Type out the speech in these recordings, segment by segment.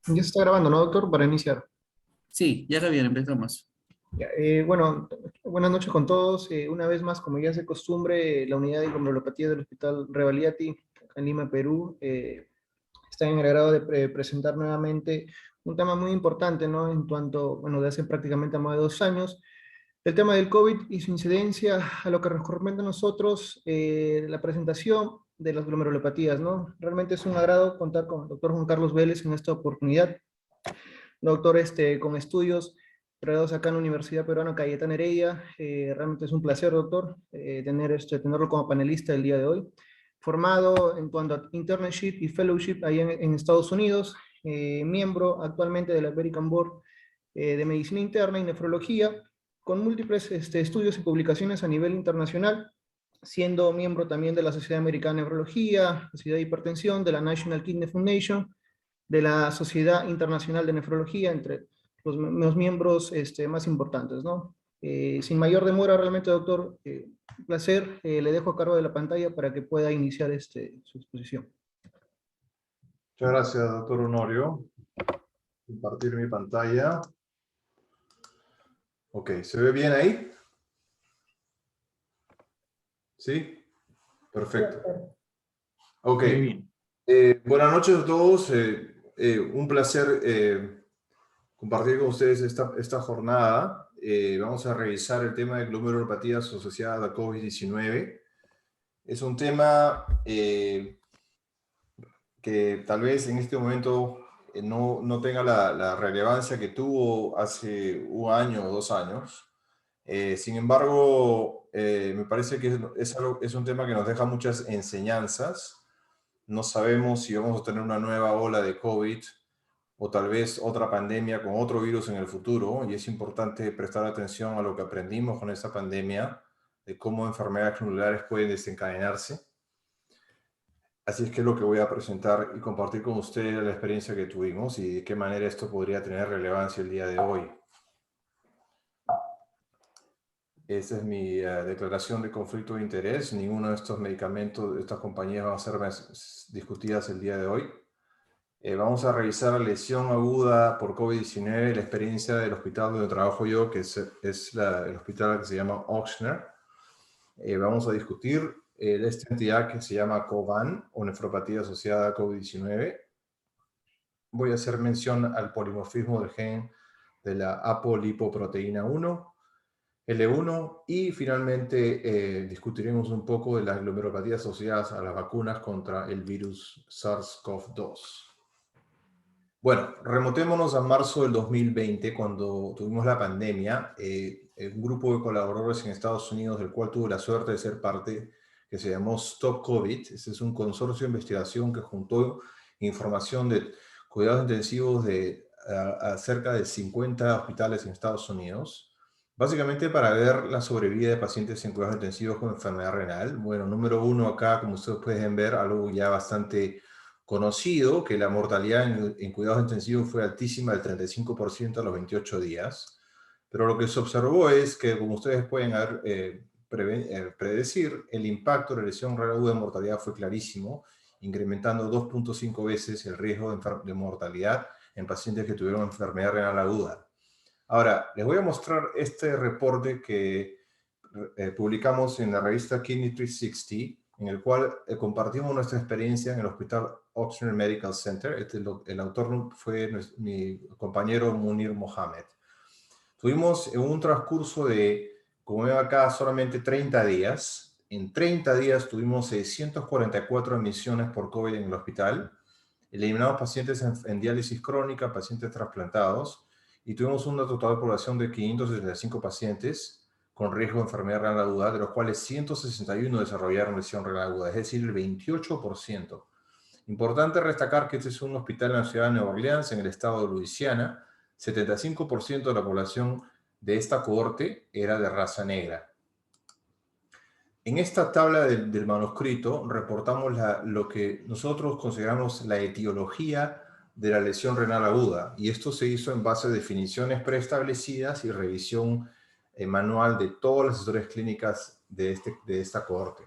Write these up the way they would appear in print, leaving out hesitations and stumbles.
Ya se está grabando, ¿no, doctor? Para iniciar. Sí, ya está bien, empezamos. Ya, bueno, buenas noches con todos. Una vez más, como ya es de costumbre, la unidad de glomerulopatía del Hospital Revaliati, acá en Lima, Perú, está en el agrado de presentar nuevamente un tema muy importante, ¿no? En cuanto, bueno, de hace prácticamente más de 2 años, el tema del COVID y su incidencia a lo que nos corresponde a nosotros, la presentación de las glomerulopatías, ¿no? Realmente es un agrado contar con el doctor Juan Carlos Vélez en esta oportunidad. Doctor con estudios graduados acá en la Universidad Peruana Cayetana Heredia. Realmente es un placer, doctor, tenerlo como panelista el día de hoy. Formado en cuanto a internship y fellowship ahí en Estados Unidos, miembro actualmente de la American Board de Medicina Interna y Nefrología, con múltiples estudios y publicaciones a nivel internacional, siendo miembro también de la Sociedad Americana de Nefrología, Sociedad de Hipertensión, de la National Kidney Foundation, de la Sociedad Internacional de Nefrología, entre los miembros más importantes, ¿no? Sin mayor demora, realmente, doctor, un placer, le dejo a cargo de la pantalla para que pueda iniciar su exposición. Muchas gracias, doctor Honorio. Compartir mi pantalla. Ok, ¿se ve bien ahí? ¿Sí? Perfecto. Ok. Muy bien. Buenas noches a todos. Un placer compartir con ustedes esta jornada. Vamos a revisar el tema de glomerulopatía asociada a COVID-19. Es un tema que tal vez en este momento no tenga la relevancia que tuvo hace un año o 2 años. Sin embargo, me parece que es un tema que nos deja muchas enseñanzas. No sabemos si vamos a tener una nueva ola de COVID o tal vez otra pandemia con otro virus en el futuro, y es importante prestar atención a lo que aprendimos con esta pandemia, de cómo enfermedades glandulares pueden desencadenarse. Así es que es lo que voy a presentar y compartir con ustedes la experiencia que tuvimos y de qué manera esto podría tener relevancia el día de hoy. Esta es mi declaración de conflicto de interés. Ninguno de estos medicamentos de estas compañías van a ser discutidas el día de hoy. Vamos a revisar la lesión aguda por COVID-19, la experiencia del hospital donde trabajo yo, que es el hospital que se llama Ochsner. Vamos a discutir esta entidad que se llama COVAN, o nefropatía asociada a COVID-19. Voy a hacer mención al polimorfismo del gen de la apolipoproteína 1, L1, y finalmente discutiremos un poco de las glomerulopatías asociadas a las vacunas contra el virus SARS-CoV-2. Bueno, remontémonos a marzo del 2020, cuando tuvimos la pandemia. Un grupo de colaboradores en Estados Unidos, del cual tuve la suerte de ser parte, que se llamó Stop COVID. Este es un consorcio de investigación que juntó información de cuidados intensivos de cerca de 50 hospitales en Estados Unidos, básicamente para ver la sobrevida de pacientes en cuidados intensivos con enfermedad renal. Bueno, número uno acá, como ustedes pueden ver, algo ya bastante conocido, que la mortalidad en cuidados intensivos fue altísima, del 35% a los 28 días. Pero lo que se observó es que, como ustedes pueden predecir, el impacto de la lesión renal aguda de mortalidad fue clarísimo, incrementando 2.5 veces el riesgo de mortalidad en pacientes que tuvieron enfermedad renal aguda. Ahora, les voy a mostrar este reporte que publicamos en la revista Kidney 360, en el cual compartimos nuestra experiencia en el Hospital Ochsner Medical Center. El autor fue mi compañero Munir Mohamed. Tuvimos en un transcurso de, como veo acá, solamente 30 días. En 30 días tuvimos 644 admisiones por COVID en el hospital. Eliminamos pacientes en diálisis crónica, pacientes trasplantados, y tuvimos una total población de 565 pacientes con riesgo de enfermedad renal aguda, de los cuales 161 desarrollaron lesión renal aguda, es decir, el 28%. Importante destacar que este es un hospital en la ciudad de Nueva Orleans, en el estado de Luisiana. 75% de la población de esta cohorte era de raza negra. En esta tabla del manuscrito reportamos lo que nosotros consideramos la etiología de la lesión renal aguda, y esto se hizo en base a definiciones preestablecidas y revisión manual de todas las historias clínicas de esta cohorte.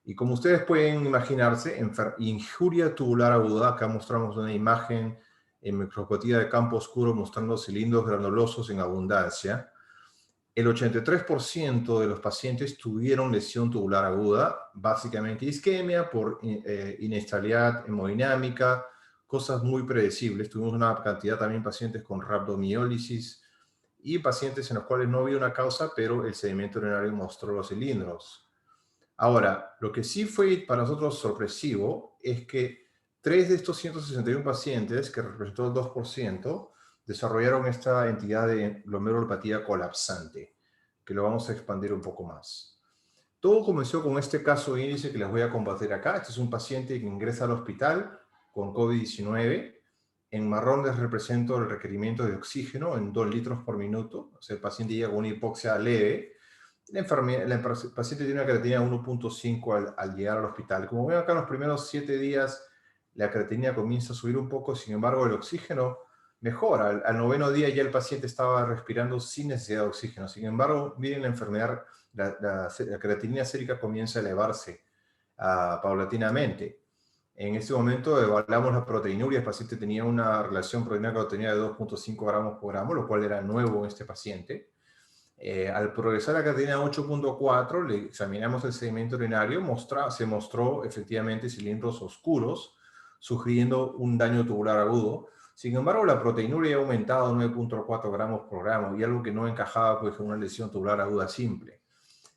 Y como ustedes pueden imaginarse, injuria tubular aguda, acá mostramos una imagen en micropatía de campo oscuro mostrando cilindros granulosos en abundancia. El 83% de los pacientes tuvieron lesión tubular aguda, básicamente isquemia por inestabilidad hemodinámica, cosas muy predecibles. Tuvimos una cantidad también de pacientes con rhabdomiólisis y pacientes en los cuales no había una causa, pero el sedimento urinario mostró los cilindros. Ahora, lo que sí fue para nosotros sorpresivo es que 3 de estos 161 pacientes, que representó el 2%, desarrollaron esta entidad de glomerulopatía colapsante, que lo vamos a expandir un poco más. Todo comenzó con este caso índice que les voy a compartir acá. Este es un paciente que ingresa al hospital con COVID-19. En marrón les represento el requerimiento de oxígeno en 2 litros por minuto. O sea, el paciente llega con una hipoxia leve. El paciente tiene una creatinina de 1.5 al llegar al hospital. Como ven acá, los primeros 7 días la creatinina comienza a subir un poco, sin embargo el oxígeno mejora. Al 9º día ya el paciente estaba respirando sin necesidad de oxígeno. Sin embargo, miren la enfermedad, la creatinina sérica comienza a elevarse paulatinamente. En este momento evaluamos la proteinuria. El paciente tenía una relación proteína-creatinina de 2.5 gramos por gramo, lo cual era nuevo en este paciente. Al progresar la creatinina 8.4, le examinamos el sedimento urinario, se mostró efectivamente cilindros oscuros, sugiriendo un daño tubular agudo. Sin embargo, la proteinuria ha aumentado a 9.4 gramos por gramo, y algo que no encajaba pues, con una lesión tubular aguda simple.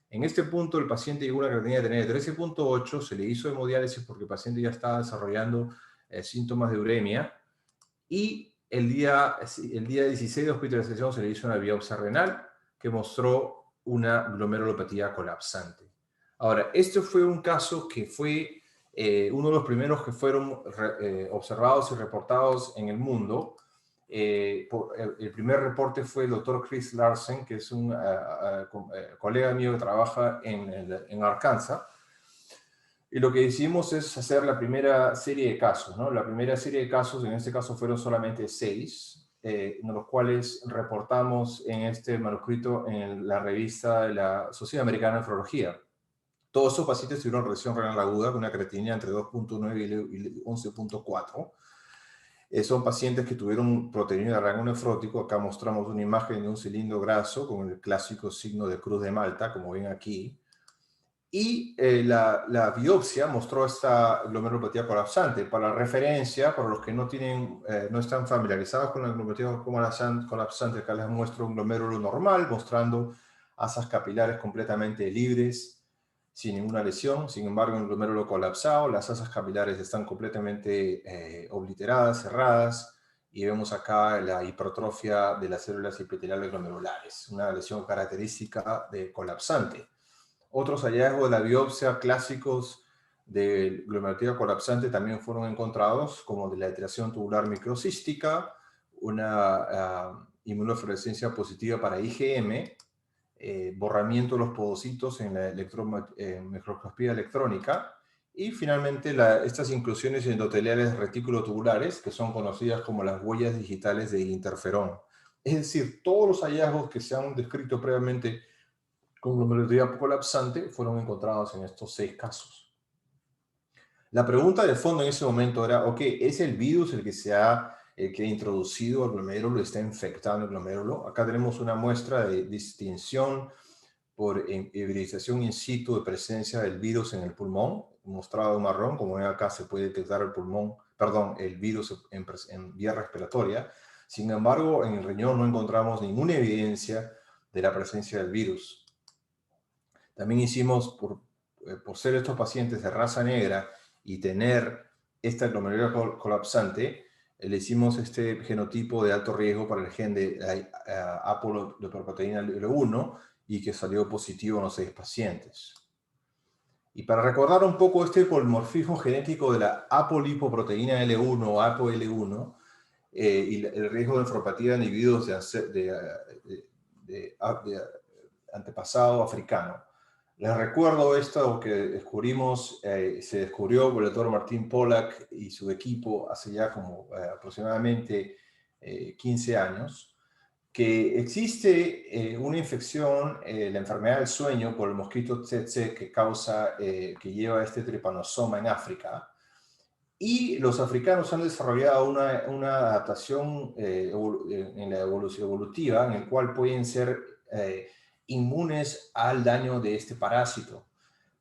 En este punto, el paciente llegó a una creatinina de 13.8, se le hizo hemodiálisis porque el paciente ya estaba desarrollando síntomas de uremia, y el día 16 de hospitalización se le hizo una biopsia renal, que mostró una glomerulopatía colapsante. Ahora, este fue un caso que fue uno de los primeros que fueron observados y reportados en el mundo. El primer reporte fue el doctor Chris Larsen, que es un colega mío que trabaja en Arkansas. Y lo que hicimos es hacer la primera serie de casos, ¿no? La primera serie de casos, en este caso fueron solamente 6, en los cuales reportamos en este manuscrito en la revista de la Sociedad Americana de Nefrología. Todos esos pacientes tuvieron lesión renal aguda con una creatinina entre 2.9 y 11.4. Son pacientes que tuvieron proteinuria de rango nefrótico. Acá mostramos una imagen de un cilindro graso con el clásico signo de cruz de Malta, como ven aquí. Y la biopsia mostró esta glomerulopatía colapsante. Para referencia, para los que no están familiarizados con la glomerulopatía colapsante, acá les muestro un glomérulo normal, mostrando asas capilares completamente libres, sin ninguna lesión. Sin embargo, en el glomérulo colapsado, las asas capilares están completamente obliteradas, cerradas, y vemos acá la hipertrofia de las células epiteliales glomerulares, una lesión característica de colapsante. Otros hallazgos de la biopsia clásicos de glomerulopatía colapsante también fueron encontrados, como de la alteración tubular microcística, una inmunofluorescencia positiva para IgM, borramiento de los podocitos en la microscopía electrónica, y finalmente estas inclusiones endoteliales reticulotubulares, que son conocidas como las huellas digitales de interferón. Es decir, todos los hallazgos que se han descrito previamente con glomerulopatía colapsante fueron encontrados en estos 6 casos. La pregunta de fondo en ese momento era, ok, ¿es el virus el que ha introducido al glomérulo, está infectando el glomérulo? Acá tenemos una muestra de distinción por hibridización in situ de presencia del virus en el pulmón, mostrado en marrón. Como ven acá, se puede detectar el virus en vía respiratoria. Sin embargo, en el riñón no encontramos ninguna evidencia de la presencia del virus. También hicimos, por ser estos pacientes de raza negra y tener esta glomerulopatía colapsante, le hicimos este genotipo de alto riesgo para el gen de apolipoproteína L1, y que salió positivo en los 6 pacientes. Y para recordar un poco este polimorfismo genético de la apolipoproteína L1 o ApoL1 y el riesgo de nefropatía en individuos de antepasado africano. Les recuerdo esto que descubrimos, se descubrió por el doctor Martín Pollack y su equipo hace ya como aproximadamente 15 años, que existe una infección, la enfermedad del sueño por el mosquito tsetse que lleva este tripanosoma en África, Y los africanos han desarrollado una adaptación en la evolución evolutiva, en el cual pueden ser inmunes al daño de este parásito.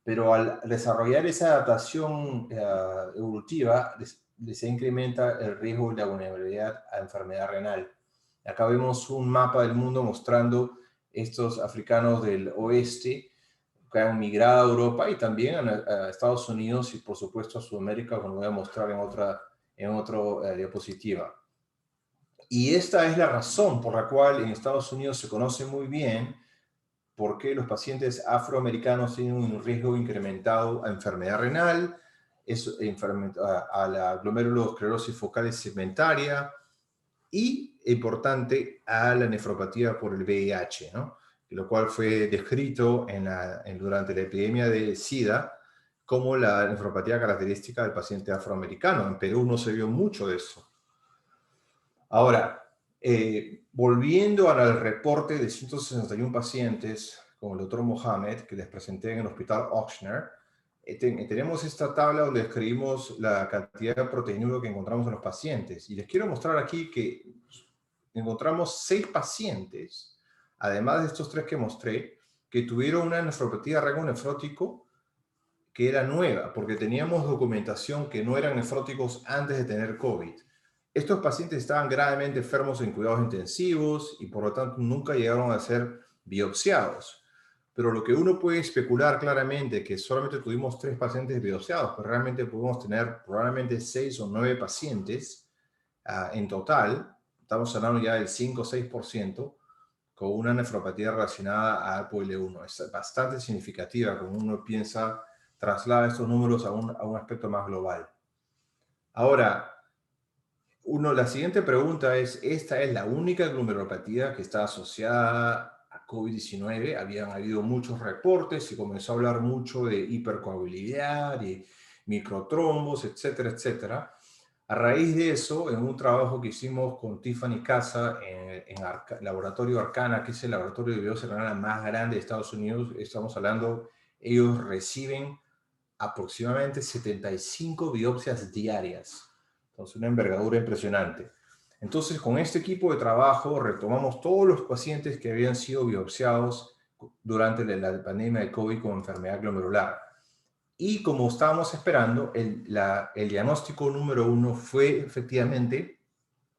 Pero al desarrollar esa adaptación evolutiva, les incrementa el riesgo de la vulnerabilidad a enfermedad renal. Acá vemos un mapa del mundo mostrando estos africanos del oeste que han migrado a Europa y también a Estados Unidos y por supuesto a Sudamérica, como voy a mostrar en otra diapositiva. Y esta es la razón por la cual en Estados Unidos se conoce muy bien por qué los pacientes afroamericanos tienen un riesgo incrementado a enfermedad renal, a la glomerulosclerosis focal segmentaria y, importante, a la nefropatía por el VIH, ¿no? Lo cual fue descrito durante la epidemia de SIDA como la nefropatía característica del paciente afroamericano. En Perú no se vio mucho de eso. Ahora, volviendo al reporte de 161 pacientes con el doctor Mohamed, que les presenté en el hospital Ochsner, tenemos esta tabla donde escribimos la cantidad de proteinuro que encontramos en los pacientes. Y les quiero mostrar aquí que encontramos 6 pacientes, además de estos 3 que mostré, que tuvieron una nefropatía de rango nefrótico que era nueva, porque teníamos documentación que no eran nefróticos antes de tener COVID. Estos pacientes estaban gravemente enfermos en cuidados intensivos y por lo tanto nunca llegaron a ser biopsiados. Pero lo que uno puede especular claramente que solamente tuvimos 3 pacientes biopsiados, pero realmente podemos tener probablemente 6 o 9 pacientes en total. Estamos hablando ya del 5 o 6% con una nefropatía relacionada a ApoL1. Es bastante significativa cuando uno piensa, traslada estos números a un aspecto más global. Ahora, la siguiente pregunta es, ¿esta es la única glomerulopatía que está asociada a COVID-19? Habían habido muchos reportes, se comenzó a hablar mucho de hipercoagulabilidad, de microtrombos, etcétera, etcétera. A raíz de eso, en un trabajo que hicimos con Tiffany Casa en el laboratorio Arcana, que es el laboratorio de biopsia renal más grande de Estados Unidos, estamos hablando, ellos reciben aproximadamente 75 biopsias diarias. Entonces, una envergadura impresionante. Entonces, con este equipo de trabajo, retomamos todos los pacientes que habían sido biopsiados durante la pandemia de COVID con enfermedad glomerular. Y como estábamos esperando, el diagnóstico número 1 fue efectivamente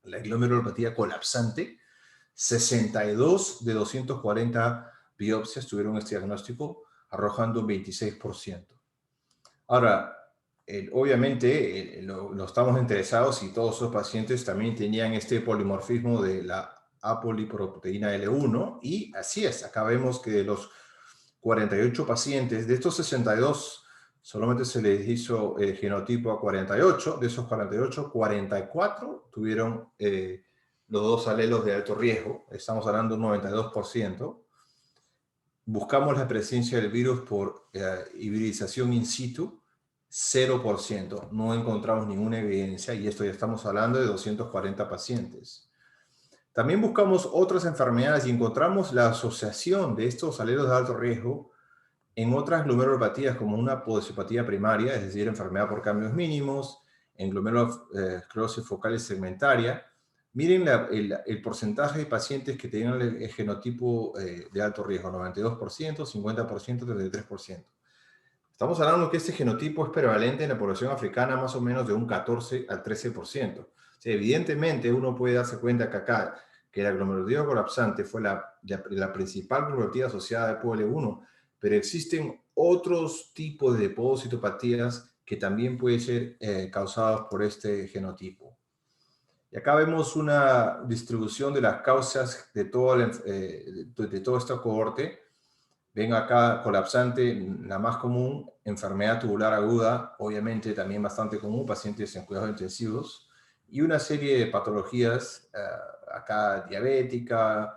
la glomerulopatía colapsante. 62 de 240 biopsias tuvieron este diagnóstico, arrojando un 26%. Ahora, obviamente, lo estamos interesados y todos los pacientes también tenían este polimorfismo de la apolipoproteína L1, y así es, acá vemos que de los 48 pacientes, de estos 62, solamente se les hizo genotipo a 48, de esos 48, 44 tuvieron los 2 alelos de alto riesgo, estamos hablando de un 92%. Buscamos la presencia del virus por hibridización in situ, 0%. No encontramos ninguna evidencia, y esto ya estamos hablando de 240 pacientes. También buscamos otras enfermedades y encontramos la asociación de estos alelos de alto riesgo en otras glomerulopatías como una podocipatía primaria, es decir, enfermedad por cambios mínimos, en glomerulosclerosis focal segmentaria. Miren el porcentaje de pacientes que tenían el genotipo de alto riesgo, 92%, 50%, 33%. Estamos hablando que este genotipo es prevalente en la población africana más o menos de un 14 al 13%. O sea, evidentemente uno puede darse cuenta que acá, que la glomerulopatía colapsante fue la principal glomerulopatía asociada a ApoL1, pero existen otros tipos de podocitopatías que también pueden ser causadas por este genotipo. Y acá vemos una distribución de las causas de toda esta cohorte. Ven acá colapsante, la más común, enfermedad tubular aguda, obviamente también bastante común, pacientes en cuidados intensivos, y una serie de patologías, acá diabética,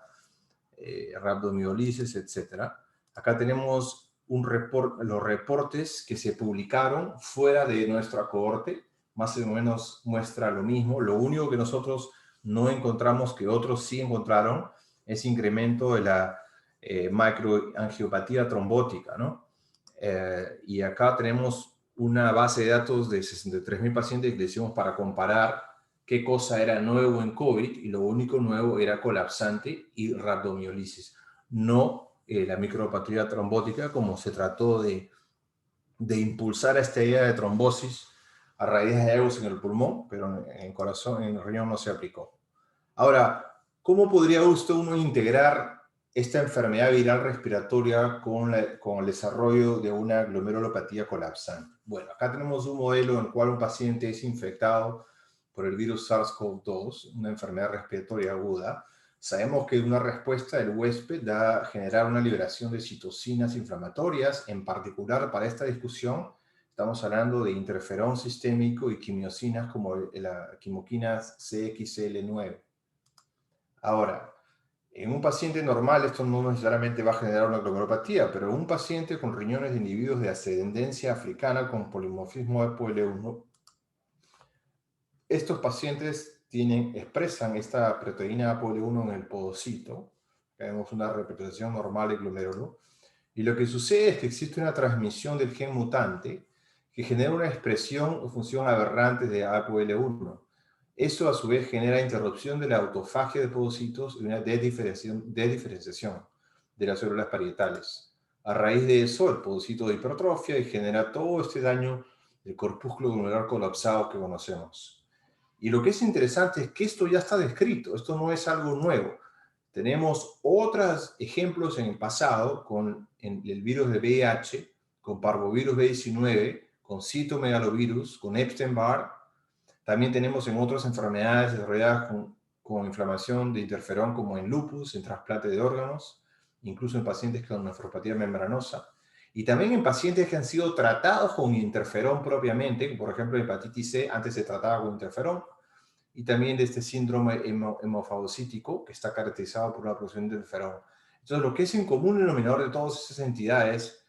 rhabdomiolisis, etc. Acá tenemos los reportes que se publicaron fuera de nuestra cohorte, más o menos muestra lo mismo. Lo único que nosotros no encontramos, que otros sí encontraron, es incremento de la microangiopatía trombótica, ¿no? Y acá tenemos una base de datos de 63.000 pacientes que le hicimos para comparar qué cosa era nuevo en COVID, y lo único nuevo era colapsante y rabdomiolisis, no la micropatía trombótica, como se trató de impulsar esta idea de trombosis a raíz de hallazgos en el pulmón, pero en el corazón, en el riñón no se aplicó. Ahora, ¿cómo podría usted uno integrar esta enfermedad viral respiratoria con el desarrollo de una glomerulopatía colapsante? Bueno, acá tenemos un modelo en el cual un paciente es infectado por el virus SARS-CoV-2, una enfermedad respiratoria aguda. Sabemos que una respuesta del huésped da a generar una liberación de citocinas inflamatorias. En particular, para esta discusión, estamos hablando de interferón sistémico y quimiosinas como la quimoquina CXCL9. Ahora, en un paciente normal esto no necesariamente va a generar una glomerulopatía, pero en un paciente con riñones de individuos de ascendencia africana con polimorfismo APOL1, estos pacientes expresan esta proteína APOL1 en el podocito. Tenemos una representación normal de glomérulo. Y lo que sucede es que existe una transmisión del gen mutante que genera una expresión o función aberrante de APOL1. Eso a su vez genera interrupción de la autofagia de podocitos y una desdiferenciación de las células parietales. A raíz de eso, el podocito de hipertrofia y genera todo este daño del corpúsculo glomerular colapsado que conocemos. Y lo que es interesante es que esto ya está descrito, esto no es algo nuevo. Tenemos otros ejemplos en el pasado con el virus de VIH, con parvovirus B19, con citomegalovirus, con Epstein-Barr. También tenemos en otras enfermedades desarrolladas con inflamación de interferón, como en lupus, en trasplante de órganos, incluso en pacientes con nefropatía membranosa. Y también en pacientes que han sido tratados con interferón propiamente, por ejemplo, hepatitis C, antes se trataba con interferón, y también de este síndrome hemofagocítico, que está caracterizado por la producción de interferón. Entonces, lo que es en común denominador de todas esas entidades,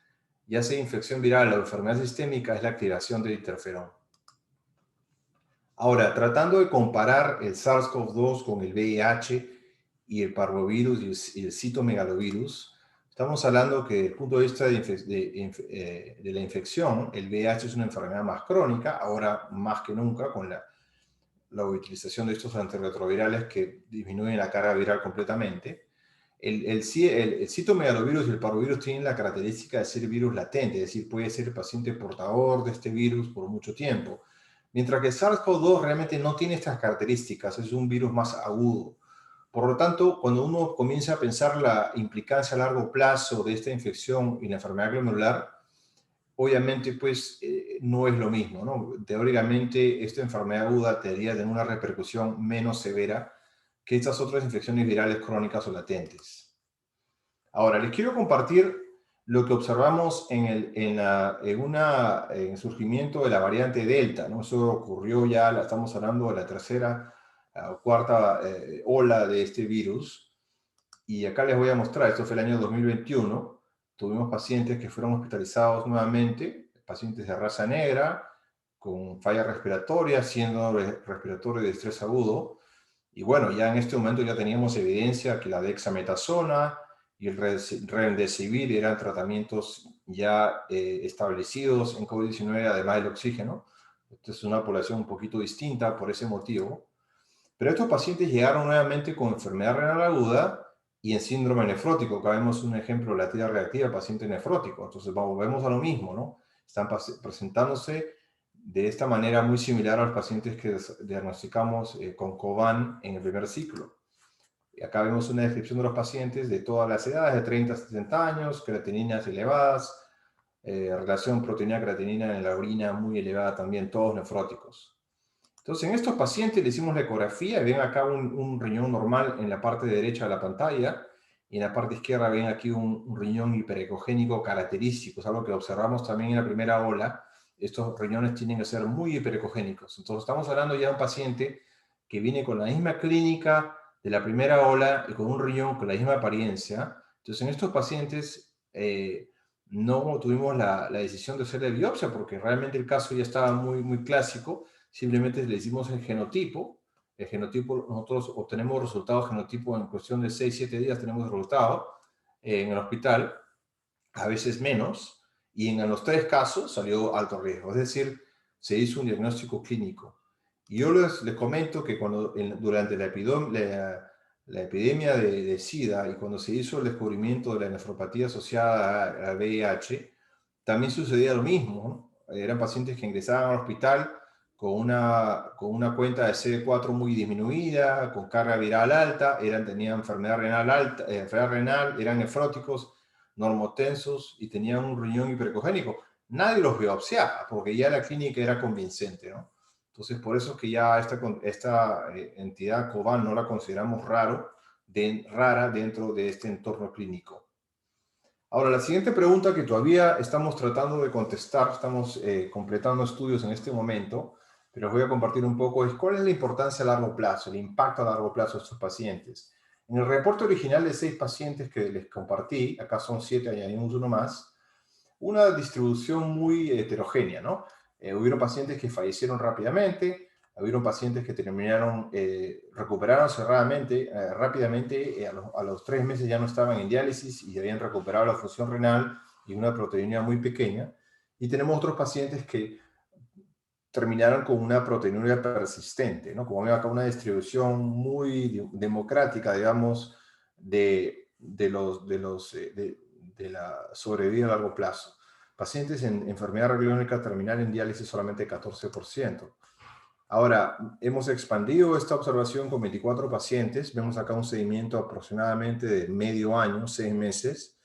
ya sea infección viral o enfermedad sistémica, es la activación del interferón. Ahora, tratando de comparar el SARS-CoV-2 con el VIH y el parvovirus y el citomegalovirus, estamos hablando que desde el punto de vista de la infección, el VIH es una enfermedad más crónica, ahora más que nunca, con la utilización de estos antirretrovirales que disminuyen la carga viral completamente. El citomegalovirus y el parvovirus tienen la característica de ser virus latente, es decir, puede ser el paciente portador de este virus por mucho tiempo. Mientras que el SARS-CoV-2 realmente no tiene estas características, es un virus más agudo. Por lo tanto, cuando uno comienza a pensar la implicancia a largo plazo de esta infección y la enfermedad glomerular, obviamente, pues, no es lo mismo, ¿no? Teóricamente, esta enfermedad aguda debería tener una repercusión menos severa que estas otras infecciones virales crónicas o latentes. Ahora, les quiero compartir lo que observamos en el surgimiento de la variante Delta, ¿no? Eso ocurrió ya, estamos hablando de la tercera o cuarta ola de este virus. Y acá les voy a mostrar, esto fue el año 2021, tuvimos pacientes que fueron hospitalizados nuevamente, pacientes de raza negra, con falla respiratoria, síndrome respiratorio de estrés agudo. Y bueno, ya en este momento ya teníamos evidencia que la dexametasona y el remdesivir eran tratamientos ya establecidos en COVID-19, además del oxígeno. Esta es una población un poquito distinta por ese motivo. Pero estos pacientes llegaron nuevamente con enfermedad renal aguda y en síndrome nefrótico. Acá vemos un ejemplo de la tira reactiva, paciente nefrótico. Entonces, volvemos a lo mismo, ¿no? Están presentándose de esta manera muy similar a los pacientes que diagnosticamos con COVAN en el primer ciclo. Y acá vemos una descripción de los pacientes de todas las edades, de 30 a 70 años, creatininas elevadas, relación proteína-creatinina en la orina muy elevada también, todos nefróticos. Entonces, en estos pacientes le hicimos la ecografía y ven acá un riñón normal en la parte derecha de la pantalla, y en la parte izquierda ven aquí un riñón hiperecogénico característico, es algo que observamos también en la primera ola. Estos riñones tienden a ser muy hiperecogénicos. Entonces, estamos hablando ya de un paciente que viene con la misma clínica de la primera ola y con un riñón con la misma apariencia. Entonces, en estos pacientes no tuvimos la decisión de hacerle biopsia porque realmente el caso ya estaba muy clásico. Simplemente le hicimos el genotipo. El genotipo, nosotros obtenemos resultados genotipo en cuestión de 6-7 días, tenemos el resultado en el hospital, a veces menos. Y en los 3 casos salió alto riesgo, es decir, se hizo un diagnóstico clínico. Y yo les comento que durante la epidemia de SIDA y cuando se hizo el descubrimiento de la nefropatía asociada a VIH, también sucedía lo mismo, ¿no? Eran pacientes que ingresaban al hospital con una cuenta de CD4 muy disminuida, con carga viral alta, tenían enfermedad renal alta, enfermedad renal, eran nefróticos, normotensos y tenían un riñón hiperecogénico. Nadie los biopsiaba porque ya la clínica era convincente, ¿no? Entonces, por eso es que ya esta entidad Coban no la consideramos rara dentro de este entorno clínico. Ahora, la siguiente pregunta que todavía estamos tratando de contestar, estamos completando estudios en este momento, pero os voy a compartir un poco, es cuál es la importancia a largo plazo, el impacto a largo plazo de estos pacientes. En el reporte original de 6 pacientes que les compartí, acá son 7, añadimos uno más, una distribución muy heterogénea, ¿no? Hubieron pacientes que fallecieron rápidamente, hubieron pacientes que recuperaron rápidamente, a los 3 meses ya no estaban en diálisis y habían recuperado la función renal y una proteinuria muy pequeña. Y tenemos otros pacientes que terminaron con una proteinuria persistente, ¿no? Como vemos acá, una distribución muy democrática, digamos, de la sobrevida a largo plazo. Pacientes en enfermedad renal terminal en diálisis solamente 14%. Ahora, hemos expandido esta observación con 24 pacientes. Vemos acá un seguimiento aproximadamente de medio año, 6 meses.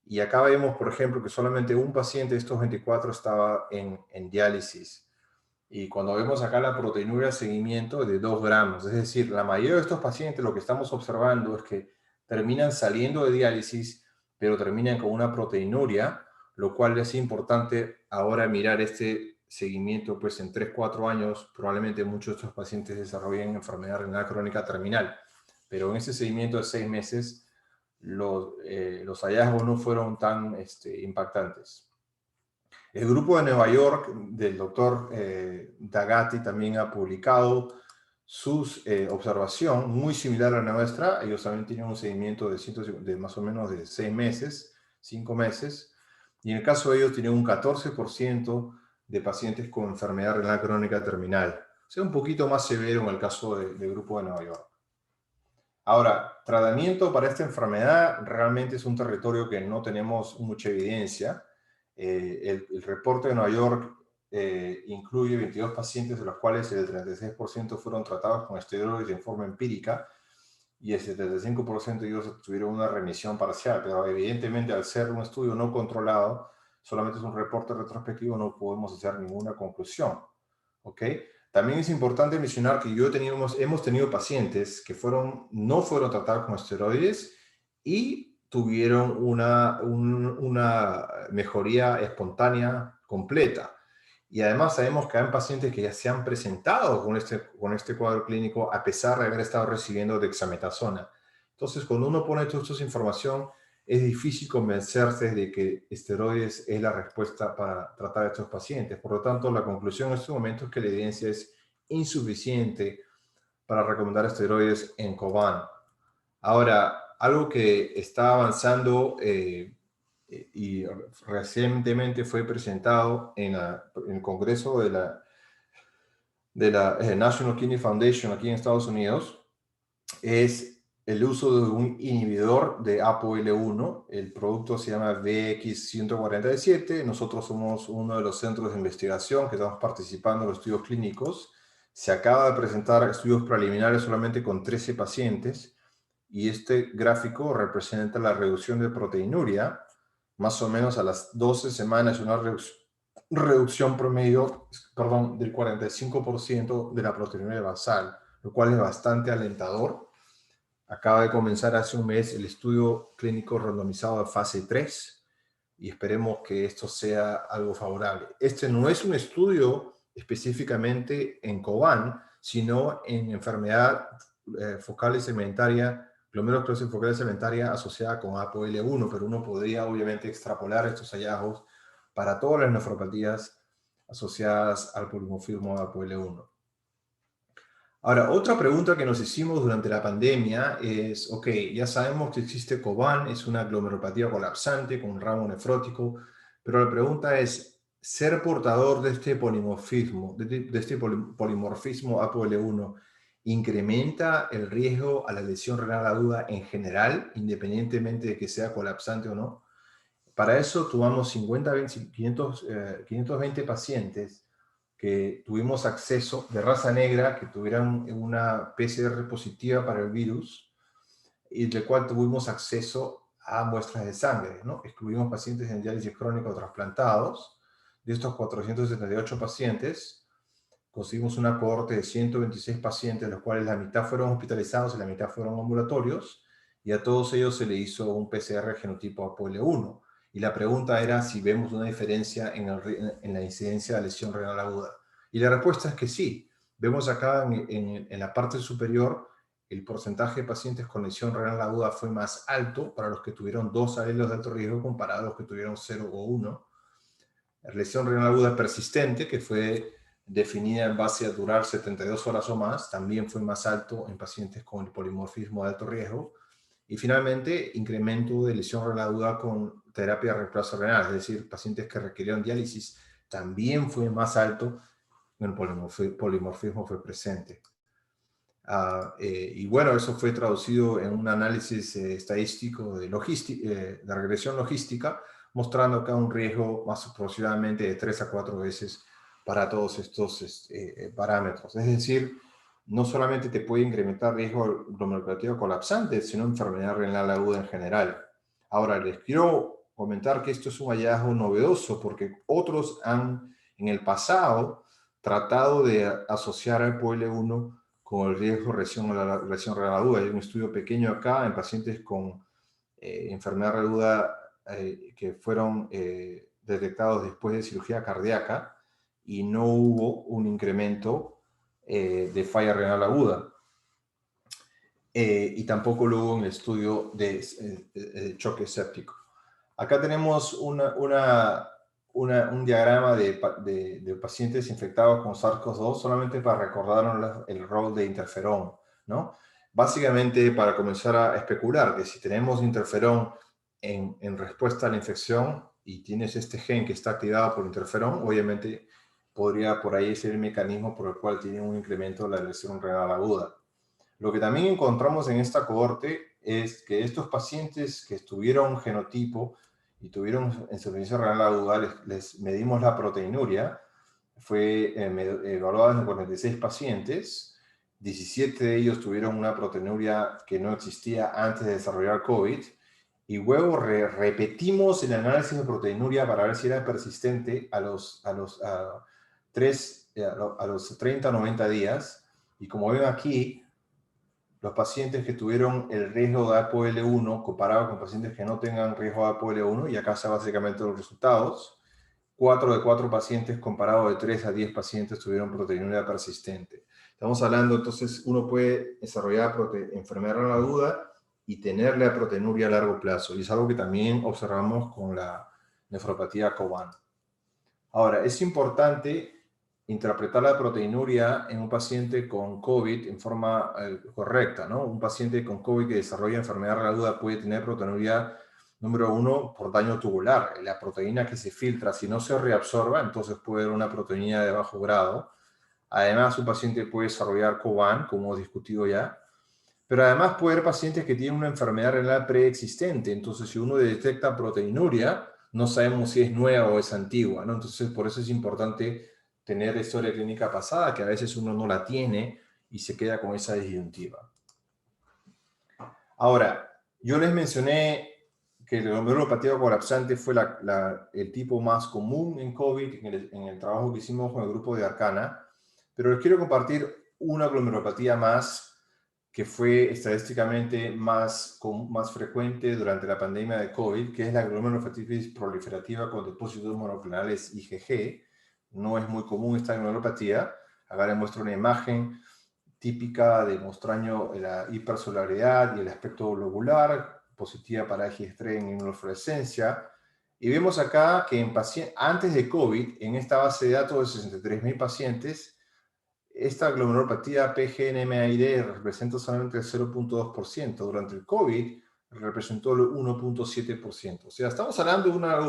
Y acá vemos, por ejemplo, que solamente un paciente de estos 24 estaba en diálisis. Y cuando vemos acá la proteinuria de seguimiento de 2 gramos, es decir, la mayoría de estos pacientes lo que estamos observando es que terminan saliendo de diálisis, pero terminan con una proteinuria, lo cual es importante ahora mirar este seguimiento, pues en 3-4 años probablemente muchos de estos pacientes desarrollen enfermedad renal crónica terminal, pero en ese seguimiento de 6 meses los hallazgos no fueron tan impactantes. El grupo de Nueva York del doctor Dagati también ha publicado su observación muy similar a la nuestra. Ellos también tienen un seguimiento de más o menos de 6 meses, 5 meses. Y en el caso de ellos tienen un 14% de pacientes con enfermedad renal crónica terminal. O sea, un poquito más severo en el caso del grupo de Nueva York. Ahora, tratamiento para esta enfermedad realmente es un territorio que no tenemos mucha evidencia. El reporte de Nueva York incluye 22 pacientes, de los cuales el 36% fueron tratados con esteroides en forma empírica y el 75% de ellos tuvieron una remisión parcial, pero evidentemente al ser un estudio no controlado, solamente es un reporte retrospectivo, no podemos hacer ninguna conclusión. ¿Ok? También es importante mencionar que hemos tenido pacientes que no fueron tratados con esteroides y tuvieron una mejoría espontánea completa. Y además sabemos que hay pacientes que ya se han presentado con este cuadro clínico a pesar de haber estado recibiendo dexametasona. Entonces, cuando uno pone toda esta información, es difícil convencerse de que esteroides es la respuesta para tratar a estos pacientes. Por lo tanto, la conclusión en este momento es que la evidencia es insuficiente para recomendar esteroides en Coban. Ahora, algo que está avanzando y recientemente fue presentado en el Congreso de la National Kidney Foundation aquí en Estados Unidos es el uso de un inhibidor de ApoL1. El producto se llama VX147. Nosotros somos uno de los centros de investigación que estamos participando en los estudios clínicos. Se acaba de presentar estudios preliminares solamente con 13 pacientes y este gráfico representa la reducción de proteinuria. Más o menos a las 12 semanas, una reducción promedio, del 45% de la proteinuria basal, lo cual es bastante alentador. Acaba de comenzar hace un mes el estudio clínico randomizado de fase 3 y esperemos que esto sea algo favorable. Este no es un estudio específicamente en Coban, sino en enfermedad focal segmentaria, glomerulosclerosis focal segmentaria asociada con ApoL1, pero uno podría obviamente extrapolar estos hallazgos para todas las nefropatías asociadas al polimorfismo de ApoL1. Ahora, otra pregunta que nos hicimos durante la pandemia es, ok, ya sabemos que existe Coban, es una glomerulopatía colapsante con un ramo nefrótico, Pero la pregunta es, ¿ser portador de este polimorfismo, polimorfismo APOL1, incrementa el riesgo a la lesión renal aguda en general, independientemente de que sea colapsante o no? Para eso tomamos 520 pacientes que tuvimos acceso de raza negra, que tuvieran una PCR positiva para el virus, y del cual tuvimos acceso a muestras de sangre, ¿no? Excluimos pacientes en diálisis crónica trasplantados. De estos 478 pacientes, conseguimos una cohorte de 126 pacientes, de los cuales la mitad fueron hospitalizados y la mitad fueron ambulatorios, y a todos ellos se le hizo un PCR genotipo APOL1. Y la pregunta era si vemos una diferencia en la incidencia de lesión renal aguda. Y la respuesta es que sí. Vemos acá en la parte superior el porcentaje de pacientes con lesión renal aguda fue más alto para los que tuvieron 2 alelos de alto riesgo comparado a los que tuvieron 0 o 1. La lesión renal aguda persistente, que fue definida en base a durar 72 horas o más, también fue más alto en pacientes con el polimorfismo de alto riesgo. Y finalmente, incremento de lesión renal aguda con terapia de reemplazo renal, es decir, pacientes que requirieron diálisis, también fue más alto en el polimorfismo fue presente. Y bueno, eso fue traducido en un análisis estadístico de regresión logística, mostrando acá un riesgo más aproximadamente de 3 a 4 veces para todos estos parámetros. Es decir, no solamente te puede incrementar riesgo glomerulopatía colapsante, sino enfermedad renal aguda en general. Ahora, les quiero comentar que esto es un hallazgo novedoso porque otros han, en el pasado, tratado de asociar al POL1 con el riesgo de lesión renal aguda. Hay un estudio pequeño acá en pacientes con enfermedad aguda que fueron detectados después de cirugía cardíaca y no hubo un incremento de falla renal aguda. Y tampoco lo hubo en el estudio de choque séptico. Acá tenemos un diagrama de pacientes infectados con SARS-CoV-2 solamente para recordarnos el rol de interferón, ¿no? Básicamente para comenzar a especular que si tenemos interferón en respuesta a la infección y tienes este gen que está activado por interferón, obviamente podría por ahí ser el mecanismo por el cual tiene un incremento de la lesión renal aguda. Lo que también encontramos en esta cohorte es que estos pacientes que estuvieron genotipo y tuvieron insuficiencia renal aguda, les medimos la proteinuria, fue evaluada en 46 pacientes, 17 de ellos tuvieron una proteinuria que no existía antes de desarrollar COVID, y luego repetimos el análisis de proteinuria para ver si era persistente a los 30 o 90 días, y como ven aquí, los pacientes que tuvieron el riesgo de APOL1 comparado con pacientes que no tengan riesgo de APOL1, y acá está básicamente los resultados, 4 de 4 pacientes comparado de 3 a 10 pacientes tuvieron proteinuria persistente. Estamos hablando, entonces, uno puede desarrollar enfermedad renal aguda y tener la proteinuria a largo plazo, y es algo que también observamos con la nefropatía Coban. Ahora, es importante interpretar la proteinuria en un paciente con COVID en forma correcta, ¿no? Un paciente con COVID que desarrolla enfermedad renal aguda puede tener proteinuria, número 1, por daño tubular. La proteína que se filtra, si no se reabsorba, entonces puede haber una proteína de bajo grado. Además, un paciente puede desarrollar Coban, como hemos discutido ya, pero además puede haber pacientes que tienen una enfermedad renal preexistente. Entonces, si uno detecta proteinuria, no sabemos si es nueva o es antigua, ¿no? Entonces, por eso es importante tener historia clínica pasada, que a veces uno no la tiene y se queda con esa disyuntiva. Ahora, yo les mencioné que la glomerulopatía colapsante fue el tipo más común en COVID, en el trabajo que hicimos con el grupo de Arcana, pero les quiero compartir una glomerulopatía más que fue estadísticamente más frecuente durante la pandemia de COVID, que es la glomerulopatía proliferativa con depósitos monoclonales IgG. No es muy común esta glomerulopatía. Acá les muestro una imagen típica de mostrando la hipersolaridad y el aspecto globular, positiva para IgG3 en inmunofluorescencia. Y vemos acá que antes de COVID, en esta base de datos de 63.000 pacientes, esta glomerulopatía PGNMID representa solamente el 0.2%. Durante el COVID, representó el 1.7%. O sea, estamos hablando de una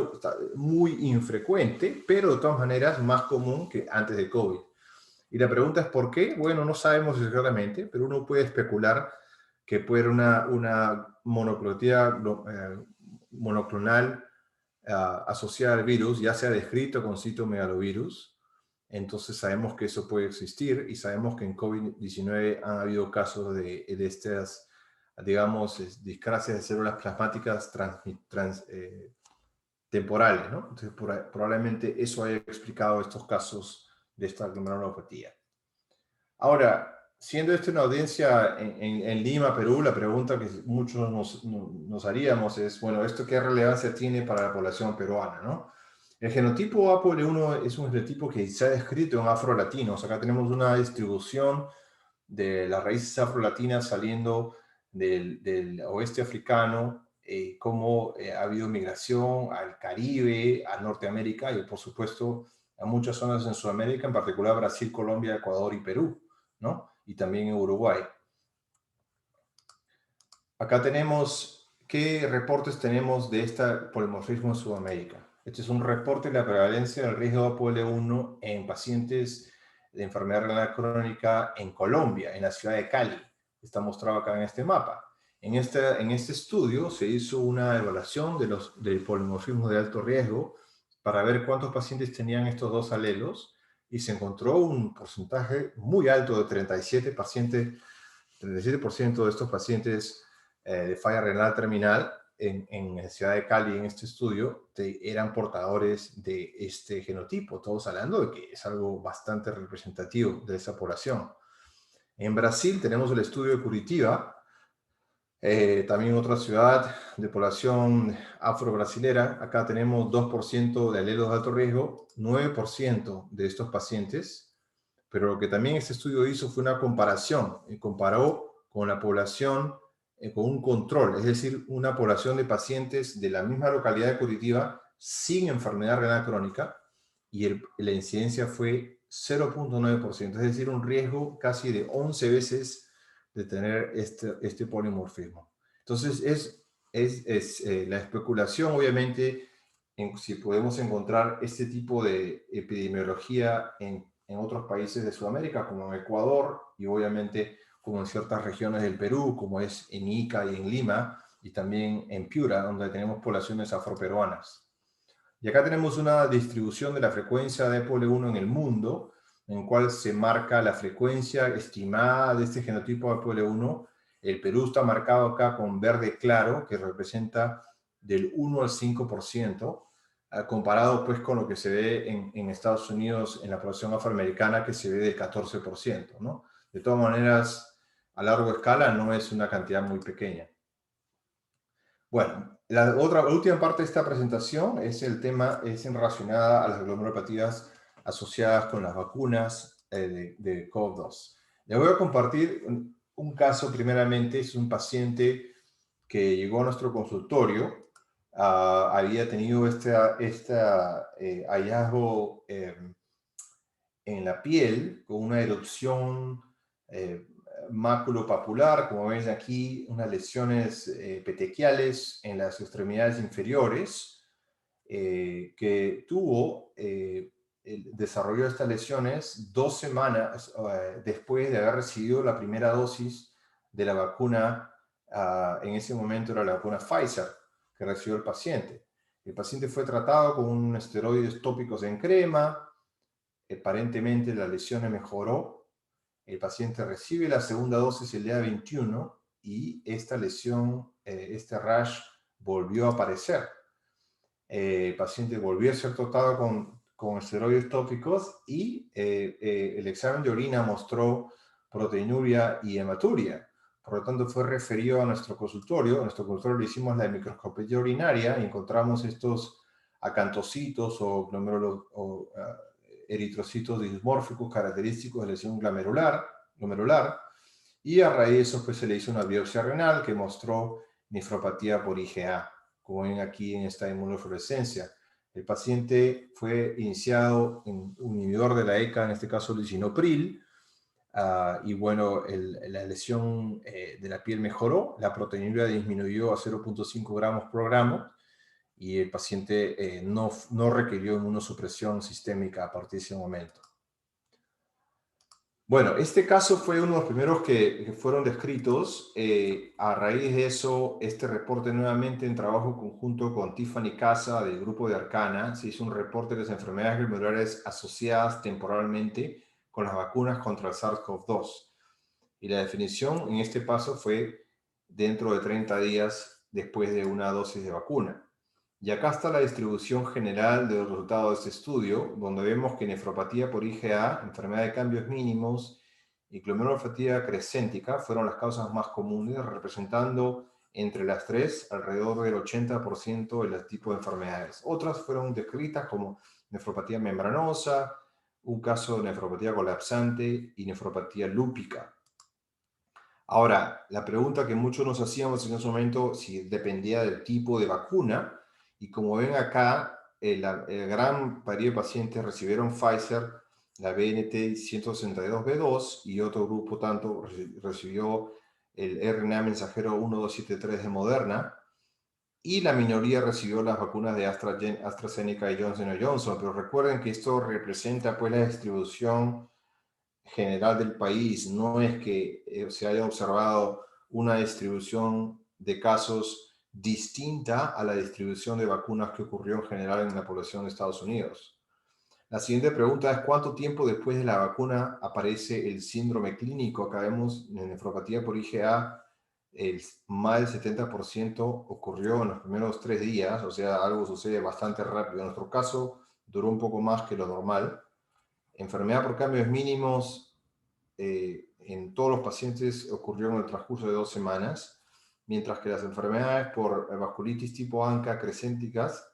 muy infrecuente, pero de todas maneras más común que antes de COVID. Y la pregunta es ¿por qué? Bueno, no sabemos exactamente, pero uno puede especular que puede ser una monoclonalidad monoclonal asociada al virus, ya sea descrito con citomegalovirus. Entonces sabemos que eso puede existir y sabemos que en COVID-19 han habido casos de estas, digamos, discrasias de células plasmáticas temporales, ¿no? Entonces probablemente eso haya explicado estos casos de esta glomerulopatía. Ahora, siendo esta una audiencia en Lima, Perú, la pregunta que muchos nos haríamos es, bueno, ¿esto qué relevancia tiene para la población peruana, no? El genotipo APOL1 es un genotipo que se ha descrito en afrolatinos. Acá tenemos una distribución de las raíces afrolatinas saliendo del oeste africano, cómo ha habido migración al Caribe, a Norteamérica y, por supuesto, a muchas zonas en Sudamérica, en particular Brasil, Colombia, Ecuador y Perú, ¿no? Y también en Uruguay. Acá tenemos qué reportes tenemos de este polimorfismo en Sudamérica. Este es un reporte de la prevalencia del riesgo de APOL1 en pacientes de enfermedad renal crónica en Colombia, en la ciudad de Cali. Está mostrado acá en este mapa. En este estudio se hizo una evaluación del polimorfismo de alto riesgo para ver cuántos pacientes tenían estos dos alelos y se encontró un porcentaje muy alto de 37% de estos pacientes de falla renal terminal en la ciudad de Cali, en este estudio, eran portadores de este genotipo. Todos hablando de que es algo bastante representativo de esa población. En Brasil tenemos el estudio de Curitiba, también otra ciudad de población afro-brasilera. Acá tenemos 2% de alelos de alto riesgo, 9% de estos pacientes, pero lo que también este estudio hizo fue una comparación, y comparó con la población con un control, es decir, una población de pacientes de la misma localidad de Curitiba sin enfermedad renal crónica, y la incidencia fue 0.9%, es decir, un riesgo casi de 11 veces de tener este polimorfismo. Entonces, la especulación, obviamente, si podemos encontrar este tipo de epidemiología en otros países de Sudamérica, como en Ecuador, y obviamente como en ciertas regiones del Perú, como es en Ica y en Lima, y también en Piura, donde tenemos poblaciones afroperuanas. Y acá tenemos una distribución de la frecuencia de APOL1 en el mundo, en cual se marca la frecuencia estimada de este genotipo de APOL1. El Perú está marcado acá con verde claro, que representa del 1 al 5%, comparado pues con lo que se ve en Estados Unidos en la población afroamericana, que se ve del 14%, ¿no? De todas maneras, a larga escala no es una cantidad muy pequeña. Bueno, la última parte de esta presentación es relacionada a las glomerulopatías asociadas con las vacunas de COVID-2. Les voy a compartir un caso primeramente. Es un paciente que llegó a nuestro consultorio. Había tenido hallazgo en la piel con una erupción maculopapular, como ven aquí, unas lesiones petequiales en las extremidades inferiores, que desarrolló estas lesiones 2 semanas después de haber recibido la primera dosis de la vacuna. En ese momento era la vacuna Pfizer que recibió el paciente. El paciente fue tratado con esteroides tópicos en crema. Aparentemente la lesión mejoró. El paciente recibe la segunda dosis el día 21 y esta lesión, este rash, volvió a aparecer. El paciente volvió a ser tratado con esteroides tópicos y el examen de orina mostró proteinuria y hematuria. Por lo tanto, fue referido a nuestro consultorio. A nuestro consultorio le hicimos la microscopía urinaria y encontramos estos acantocitos o eritrocitos dismórficos característicos de lesión glomerular, y a raíz de eso pues, se le hizo una biopsia renal que mostró nefropatía por IgA, como ven aquí en esta inmunofluorescencia. El paciente fue iniciado en un inhibidor de la ECA, en este caso lisinopril, Y bueno, la lesión de la piel mejoró, la proteinuria disminuyó a 0.5 gramos por gramo y el paciente no requirió inmunosupresión sistémica a partir de ese momento. Bueno, este caso fue uno de los primeros que fueron descritos. A raíz de eso, este reporte nuevamente en trabajo conjunto con Tiffany Casa del grupo de Arcana, se hizo un reporte de las enfermedades glomerulares asociadas temporalmente con las vacunas contra el SARS-CoV-2. Y la definición en este paso fue dentro de 30 días después de una dosis de vacuna. Y acá está la distribución general de los resultados de este estudio, donde vemos que nefropatía por IgA, enfermedad de cambios mínimos y glomerulopatía crescéntica fueron las causas más comunes, representando entre las tres alrededor del 80% de los tipos de enfermedades. Otras fueron descritas como nefropatía membranosa, un caso de nefropatía colapsante y nefropatía lúpica. Ahora, la pregunta que muchos nos hacíamos en ese momento, si dependía del tipo de vacuna, y como ven acá, el gran variedad de pacientes recibieron Pfizer, la BNT162b2, y otro grupo tanto recibió el RNA mensajero 1273 de Moderna, y la minoría recibió las vacunas de AstraZeneca y Johnson & Johnson. Pero recuerden que esto representa pues la distribución general del país, no es que se haya observado una distribución de casos distinta a la distribución de vacunas que ocurrió en general en la población de Estados Unidos. La siguiente pregunta es: ¿cuánto tiempo después de la vacuna aparece el síndrome clínico? Acá vemos en nefropatía por IgA, más del 70% ocurrió en los primeros 3 días, o sea, algo sucede bastante rápido. En nuestro caso, duró un poco más que lo normal. Enfermedad por cambios mínimos en todos los pacientes ocurrió en el transcurso de 2 semanas, mientras que las enfermedades por vasculitis tipo ANCA crescénticas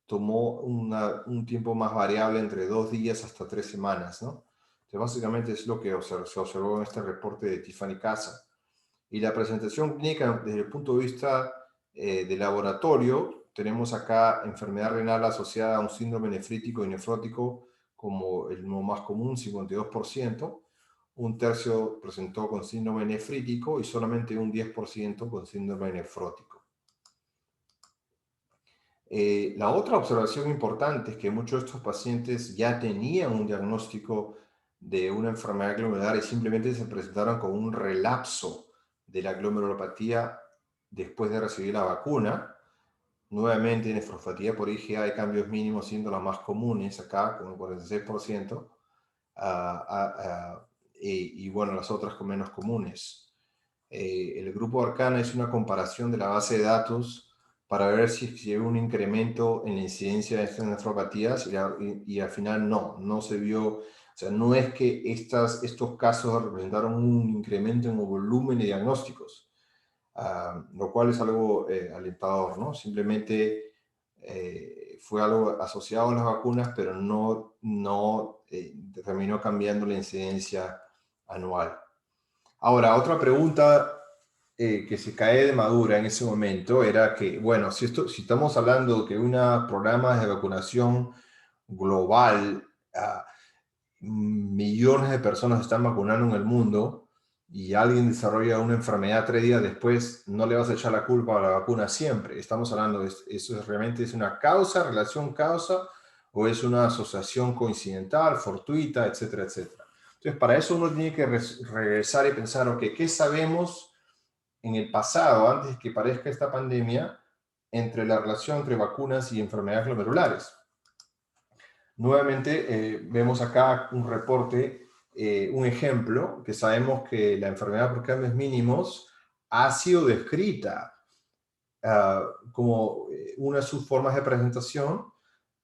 tomó un tiempo más variable entre 2 días hasta 3 semanas, ¿no? Entonces, básicamente es lo que se observó en este reporte de Tiffany Casa. Y la presentación clínica desde el punto de vista de laboratorio, tenemos acá enfermedad renal asociada a un síndrome nefrítico y nefrótico como el más común, 52%. Un tercio presentó con síndrome nefrítico y solamente un 10% con síndrome nefrótico. La otra observación importante es que muchos de estos pacientes ya tenían un diagnóstico de una enfermedad glomerular y simplemente se presentaron con un relapso de la glomerulopatía después de recibir la vacuna. Nuevamente, nefropatía por IgA de cambios mínimos siendo las más comunes acá, con el 46%, y bueno, las otras con menos comunes. El grupo Arcana es una comparación de la base de datos para ver si hay un incremento en la incidencia de estas nefropatías y al final no se vio. O sea, no es que estos casos representaron un incremento en el volumen de diagnósticos, lo cual es algo alentador, ¿no? Simplemente fue algo asociado a las vacunas, pero no terminó cambiando la incidencia anual. Ahora, otra pregunta que se cae de madura en ese momento era que, bueno, si estamos hablando de que un programa de vacunación global, millones de personas están vacunando en el mundo y alguien desarrolla una enfermedad 3 días después, no le vas a echar la culpa a la vacuna siempre. Estamos hablando de eso, realmente es una relación causa, o es una asociación coincidental, fortuita, etcétera, etcétera. Entonces, para eso uno tiene que regresar y pensar, ok, ¿qué sabemos en el pasado, antes de que parezca esta pandemia, entre la relación entre vacunas y enfermedades glomerulares? Nuevamente, vemos acá un reporte, un ejemplo, que sabemos que la enfermedad por cambios mínimos ha sido descrita como una de sus formas de presentación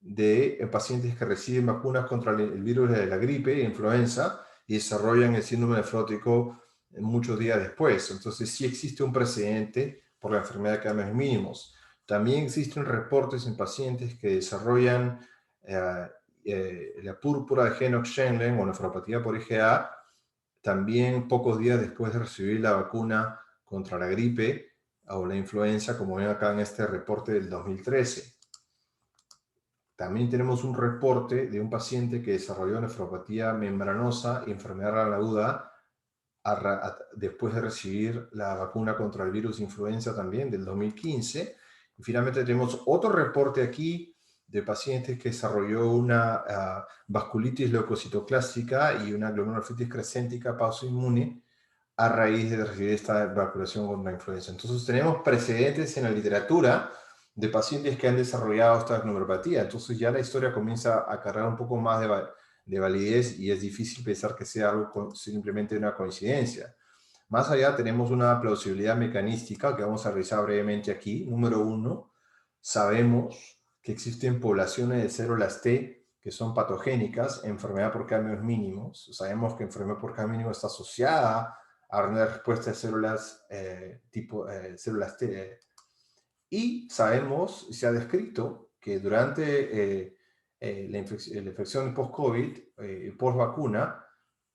de pacientes que reciben vacunas contra el virus de la gripe e influenza y desarrollan el síndrome nefrótico muchos días después. Entonces, sí existe un precedente por la enfermedad de cambios mínimos. También existen reportes en pacientes que desarrollan la púrpura de Henoch-Schönlein o nefropatía por IgA, también pocos días después de recibir la vacuna contra la gripe o la influenza, como ven acá en este reporte del 2013. También tenemos un reporte de un paciente que desarrolló nefropatía membranosa y enfermedad renal aguda después de recibir la vacuna contra el virus influenza también del 2015. Y finalmente tenemos otro reporte aquí de pacientes que desarrolló una vasculitis leucocitoclástica y una glomerulonefritis crescéntica pausoinmune a raíz de recibir esta vacunación contra la influenza. Entonces tenemos precedentes en la literatura de pacientes que han desarrollado esta glomerulopatía. Entonces ya la historia comienza a cargar un poco más de validez y es difícil pensar que sea algo simplemente una coincidencia. Más allá tenemos una plausibilidad mecanística que vamos a revisar brevemente aquí. Número 1, sabemos que existen poblaciones de células T que son patogénicas, enfermedad por cambios mínimos. Sabemos que enfermedad por cambio mínimo está asociada a una respuesta de células células T. Y sabemos, se ha descrito, que durante la infección post-COVID, post-vacuna,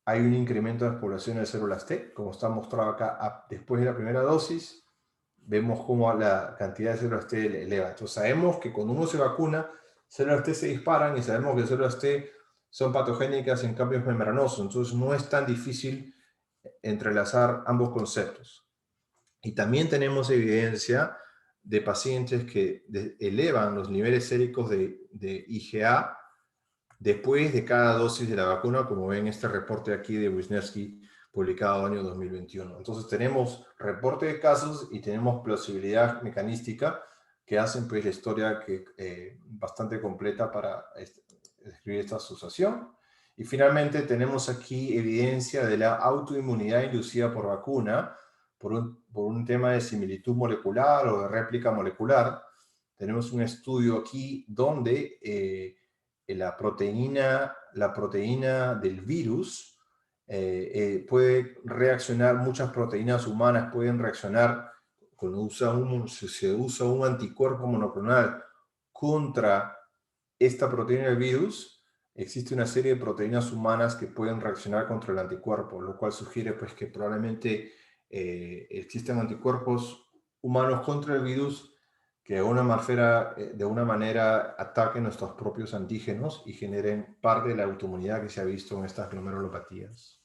hay un incremento de las poblaciones de células T, como está mostrado acá. Después de la primera dosis, vemos cómo la cantidad de células T eleva. Entonces sabemos que cuando uno se vacuna, células T se disparan y sabemos que células T son patogénicas en cambios membranosos. Entonces no es tan difícil entrelazar ambos conceptos. Y también tenemos evidencia de pacientes que elevan los niveles séricos de IgA después de cada dosis de la vacuna, como ven este reporte aquí de Wisniewski, publicado en el año 2021. Entonces tenemos reporte de casos y tenemos plausibilidad mecanística que hacen pues la historia bastante completa para describir esta asociación. Y finalmente tenemos aquí evidencia de la autoinmunidad inducida por vacuna, por un tema de similitud molecular o de réplica molecular. Tenemos un estudio aquí donde la proteína del virus puede reaccionar, muchas proteínas humanas pueden reaccionar cuando se usa un anticuerpo monoclonal contra esta proteína del virus. Existe una serie de proteínas humanas que pueden reaccionar contra el anticuerpo, lo cual sugiere pues, que probablemente existen anticuerpos humanos contra el virus que de una manera ataquen nuestros propios antígenos y generen parte de la autoinmunidad que se ha visto en estas glomerulopatías.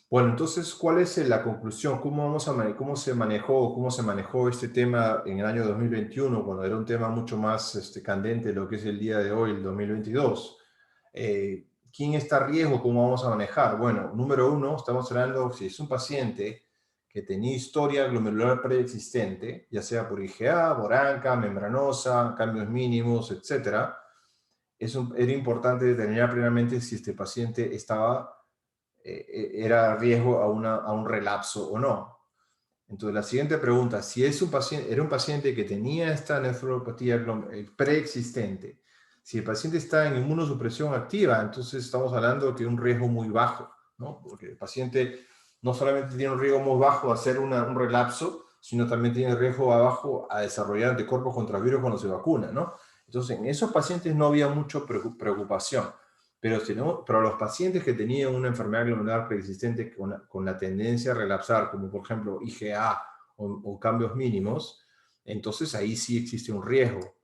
Bueno, entonces, ¿cuál es la conclusión? ¿Cómo se manejó este tema en el año 2021, cuando era un tema mucho más candente de lo que es el día de hoy, el 2022? ¿Quién está a riesgo? ¿Cómo vamos a manejar? Bueno, número 1, estamos hablando si es un paciente que tenía historia glomerular preexistente, ya sea por IgA, boranca, membranosa, cambios mínimos, etc. Era importante determinar plenamente si este paciente era a riesgo a un relapso o no. Entonces, la siguiente pregunta, si era un paciente que tenía esta nefropatía preexistente, si el paciente está en inmunosupresión activa, entonces estamos hablando de un riesgo muy bajo, ¿no? Porque el paciente no solamente tiene un riesgo muy bajo a hacer un relapso, sino también tiene riesgo bajo a desarrollar anticuerpos contra el virus cuando se vacuna, ¿no? Entonces, en esos pacientes no había mucha preocupación. Pero los pacientes que tenían una enfermedad glomerular preexistente con la tendencia a relapsar, como por ejemplo IgA o cambios mínimos, entonces ahí sí existe un riesgo.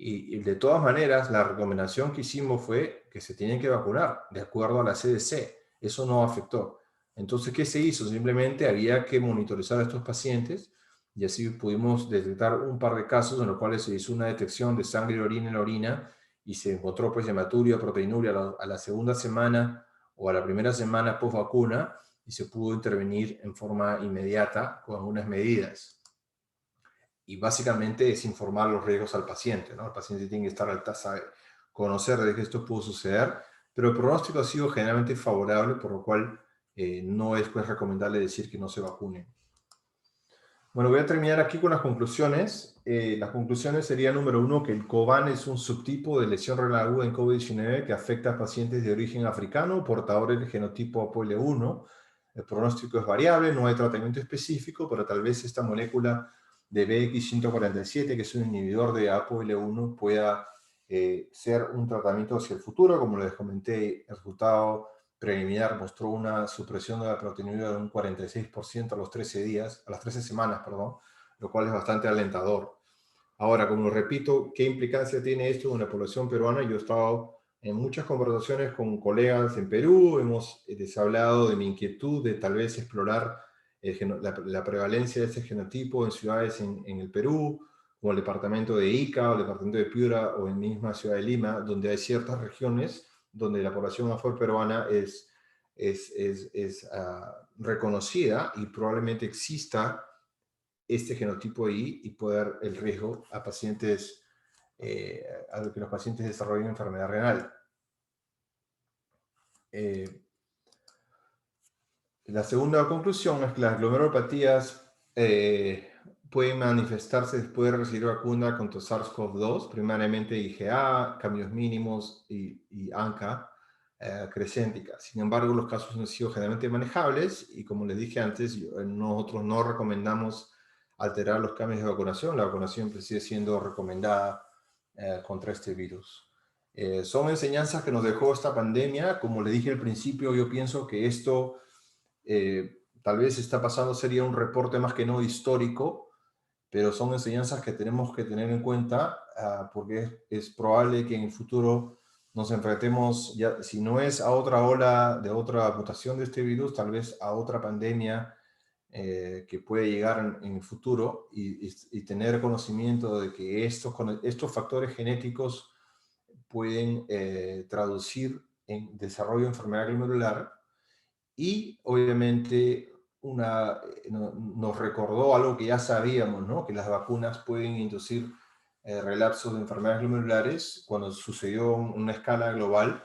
Y de todas maneras, la recomendación que hicimos fue que se tienen que vacunar, de acuerdo a la CDC. Eso no afectó. Entonces, ¿qué se hizo? Simplemente había que monitorizar a estos pacientes y así pudimos detectar un par de casos en los cuales se hizo una detección de sangre y orina en la orina y se encontró pues hematuria, proteinuria a la segunda semana o a la primera semana post vacuna y se pudo intervenir en forma inmediata con algunas medidas. Y básicamente es informar los riesgos al paciente, ¿no? El paciente tiene que estar al saber, conocer de que esto pudo suceder, pero el pronóstico ha sido generalmente favorable, por lo cual no es pues, recomendable decir que no se vacunen. Bueno, voy a terminar aquí con las conclusiones. Las conclusiones serían, número 1, que el COVAN es un subtipo de lesión renal aguda en COVID-19 que afecta a pacientes de origen africano, portadores del genotipo APOL1. El pronóstico es variable, no hay tratamiento específico, pero tal vez esta molécula de BX147, que es un inhibidor de APOL1, pueda ser un tratamiento hacia el futuro. Como les comenté, el resultado preliminar mostró una supresión de la proteinuria de un 46% a los 13 días, a las 13 semanas, perdón, lo cual es bastante alentador. Ahora, como repito, ¿qué implicancia tiene esto en la población peruana? Yo he estado En muchas conversaciones con colegas en Perú les he hablado de mi inquietud de tal vez explorar la prevalencia de este genotipo en ciudades en el Perú, como el departamento de Ica o el departamento de Piura o en mi misma ciudad de Lima, donde hay ciertas regiones donde la población afroperuana es reconocida y probablemente exista este genotipo ahí y puede dar el riesgo a pacientes, a que los pacientes desarrollen enfermedad renal. La segunda conclusión es que las glomerulopatías pueden manifestarse después de recibir vacuna contra SARS-CoV-2, primariamente IgA, cambios mínimos y ANCA crescéntica. Sin embargo, los casos han sido generalmente manejables y como les dije antes, nosotros no recomendamos alterar los cambios de vacunación. La vacunación sigue siendo recomendada contra este virus. Son enseñanzas que nos dejó esta pandemia. Como le dije al principio, yo pienso que esto tal vez está pasando, sería un reporte más que no histórico, pero son enseñanzas que tenemos que tener en cuenta porque es probable que en el futuro nos enfrentemos, ya, si no es a otra ola de otra mutación de este virus, tal vez a otra pandemia que puede llegar en el futuro y tener conocimiento de que estos factores genéticos pueden traducir en desarrollo de enfermedad glomerular y obviamente nos recordó algo que ya sabíamos, ¿no? Que las vacunas pueden inducir relapsos de enfermedades glomerulares. Cuando sucedió en una escala global,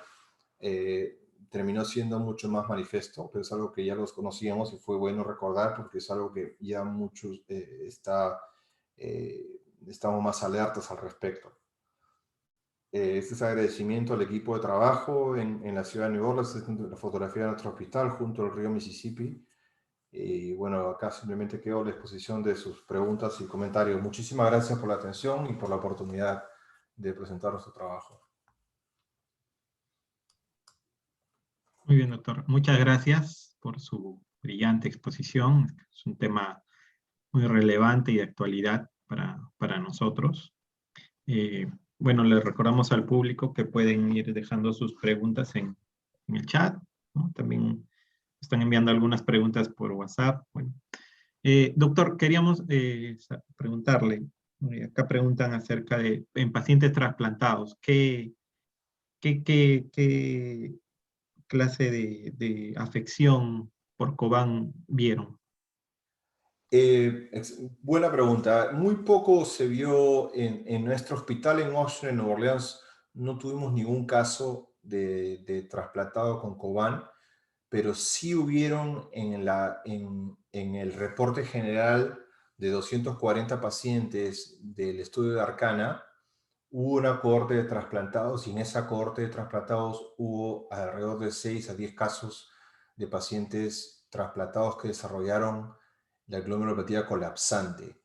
terminó siendo mucho más manifiesto, pero es algo que ya los conocíamos y fue bueno recordar porque es algo que ya muchos estamos más alertas al respecto. Este es agradecimiento al equipo de trabajo en la ciudad de New Orleans, la fotografía de nuestro hospital junto al río Mississippi. Y bueno, acá simplemente quedo a la disposición de sus preguntas y comentarios. Muchísimas gracias por la atención y por la oportunidad de presentar nuestro trabajo. Muy bien, doctor. Muchas gracias por su brillante exposición. Es un tema muy relevante y de actualidad para nosotros. Bueno, les recordamos al público que pueden ir dejando sus preguntas en el chat, ¿no? También están enviando algunas preguntas por WhatsApp. Bueno, doctor, queríamos preguntarle, acá preguntan acerca de, en pacientes trasplantados, ¿qué clase de afección por COVID vieron? Buena pregunta. Muy poco se vio en nuestro hospital en Washington, en Nueva Orleans. No tuvimos ningún caso de trasplantado con COVID, pero sí hubieron en el reporte general de 240 pacientes del estudio de Arcana, hubo una cohorte de trasplantados y en esa cohorte de trasplantados hubo alrededor de 6 a 10 casos de pacientes trasplantados que desarrollaron la glomerulopatía colapsante.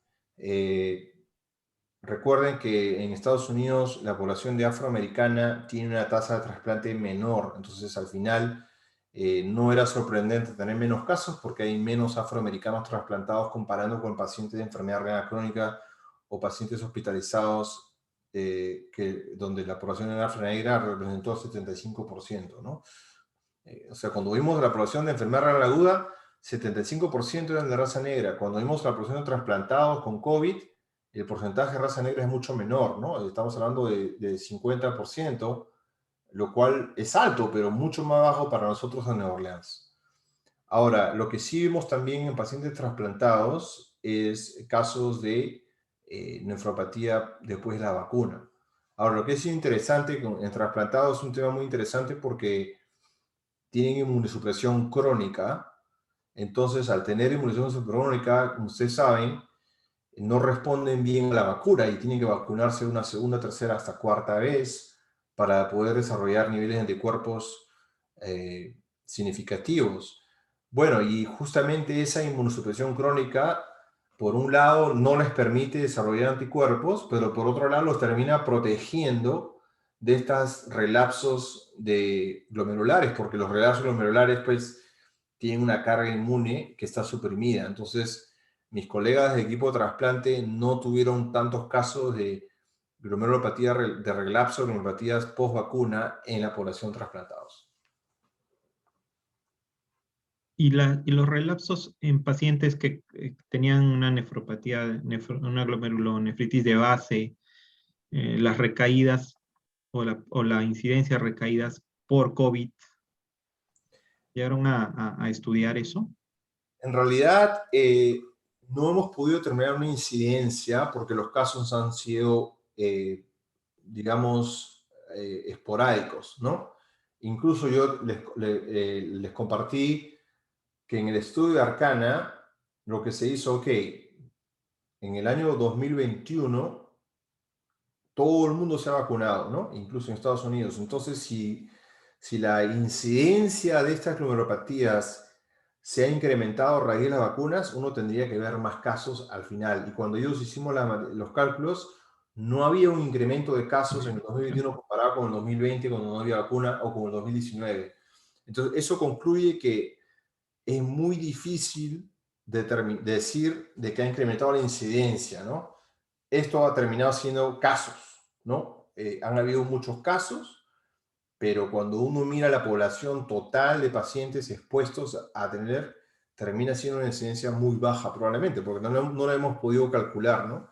Recuerden que en Estados Unidos la población de afroamericana tiene una tasa de trasplante menor, entonces al final no era sorprendente tener menos casos porque hay menos afroamericanos trasplantados comparando con pacientes de enfermedad renal crónica o pacientes hospitalizados donde la población de raza negra representó el 75%, ¿no? O sea, cuando vimos la población de enfermedad renal aguda, 75% eran de raza negra. Cuando vimos la población de trasplantados con COVID, el porcentaje de raza negra es mucho menor, ¿no? Estamos hablando de 50%, lo cual es alto, pero mucho más bajo para nosotros en Nueva Orleans. Ahora, lo que sí vimos también en pacientes trasplantados es casos de nefropatía después de la vacuna. Ahora, lo que es interesante en trasplantados es un tema muy interesante porque tienen inmunosupresión crónica. Entonces, al tener inmunosupresión crónica, como ustedes saben, no responden bien a la vacuna y tienen que vacunarse una segunda, tercera, hasta cuarta vez para poder desarrollar niveles de anticuerpos significativos. Bueno, y justamente esa inmunosupresión crónica, por un lado, no les permite desarrollar anticuerpos, pero por otro lado los termina protegiendo de estos relapsos de glomerulares, porque los relapsos glomerulares, pues, tienen una carga inmune que está suprimida. Entonces, mis colegas de equipo de trasplante no tuvieron tantos casos de glomerulopatía de relapso, glomerulopatías post-vacuna en la población trasplantados. Y los relapsos en pacientes que tenían una nefropatía, una glomerulonefritis de base, las recaídas o la incidencia de recaídas por COVID, ¿llegaron a estudiar eso? En realidad, no hemos podido determinar una incidencia porque los casos han sido, digamos, esporádicos, ¿no? Incluso yo les compartí que en el estudio de Arcana, lo que se hizo, ok, en el año 2021, todo el mundo se ha vacunado, ¿no? Incluso en Estados Unidos. Entonces, si la incidencia de estas glomerulopatías se ha incrementado a raíz de las vacunas, uno tendría que ver más casos al final. Y cuando ellos hicimos los cálculos, no había un incremento de casos en el 2021 comparado con el 2020, cuando no había vacuna, o con el 2019. Entonces, eso concluye que es muy difícil decir de que ha incrementado la incidencia, ¿no? Esto ha terminado siendo casos, ¿no? Han habido muchos casos, pero cuando uno mira la población total de pacientes expuestos a tener, termina siendo una incidencia muy baja probablemente, porque no la hemos podido calcular, ¿no?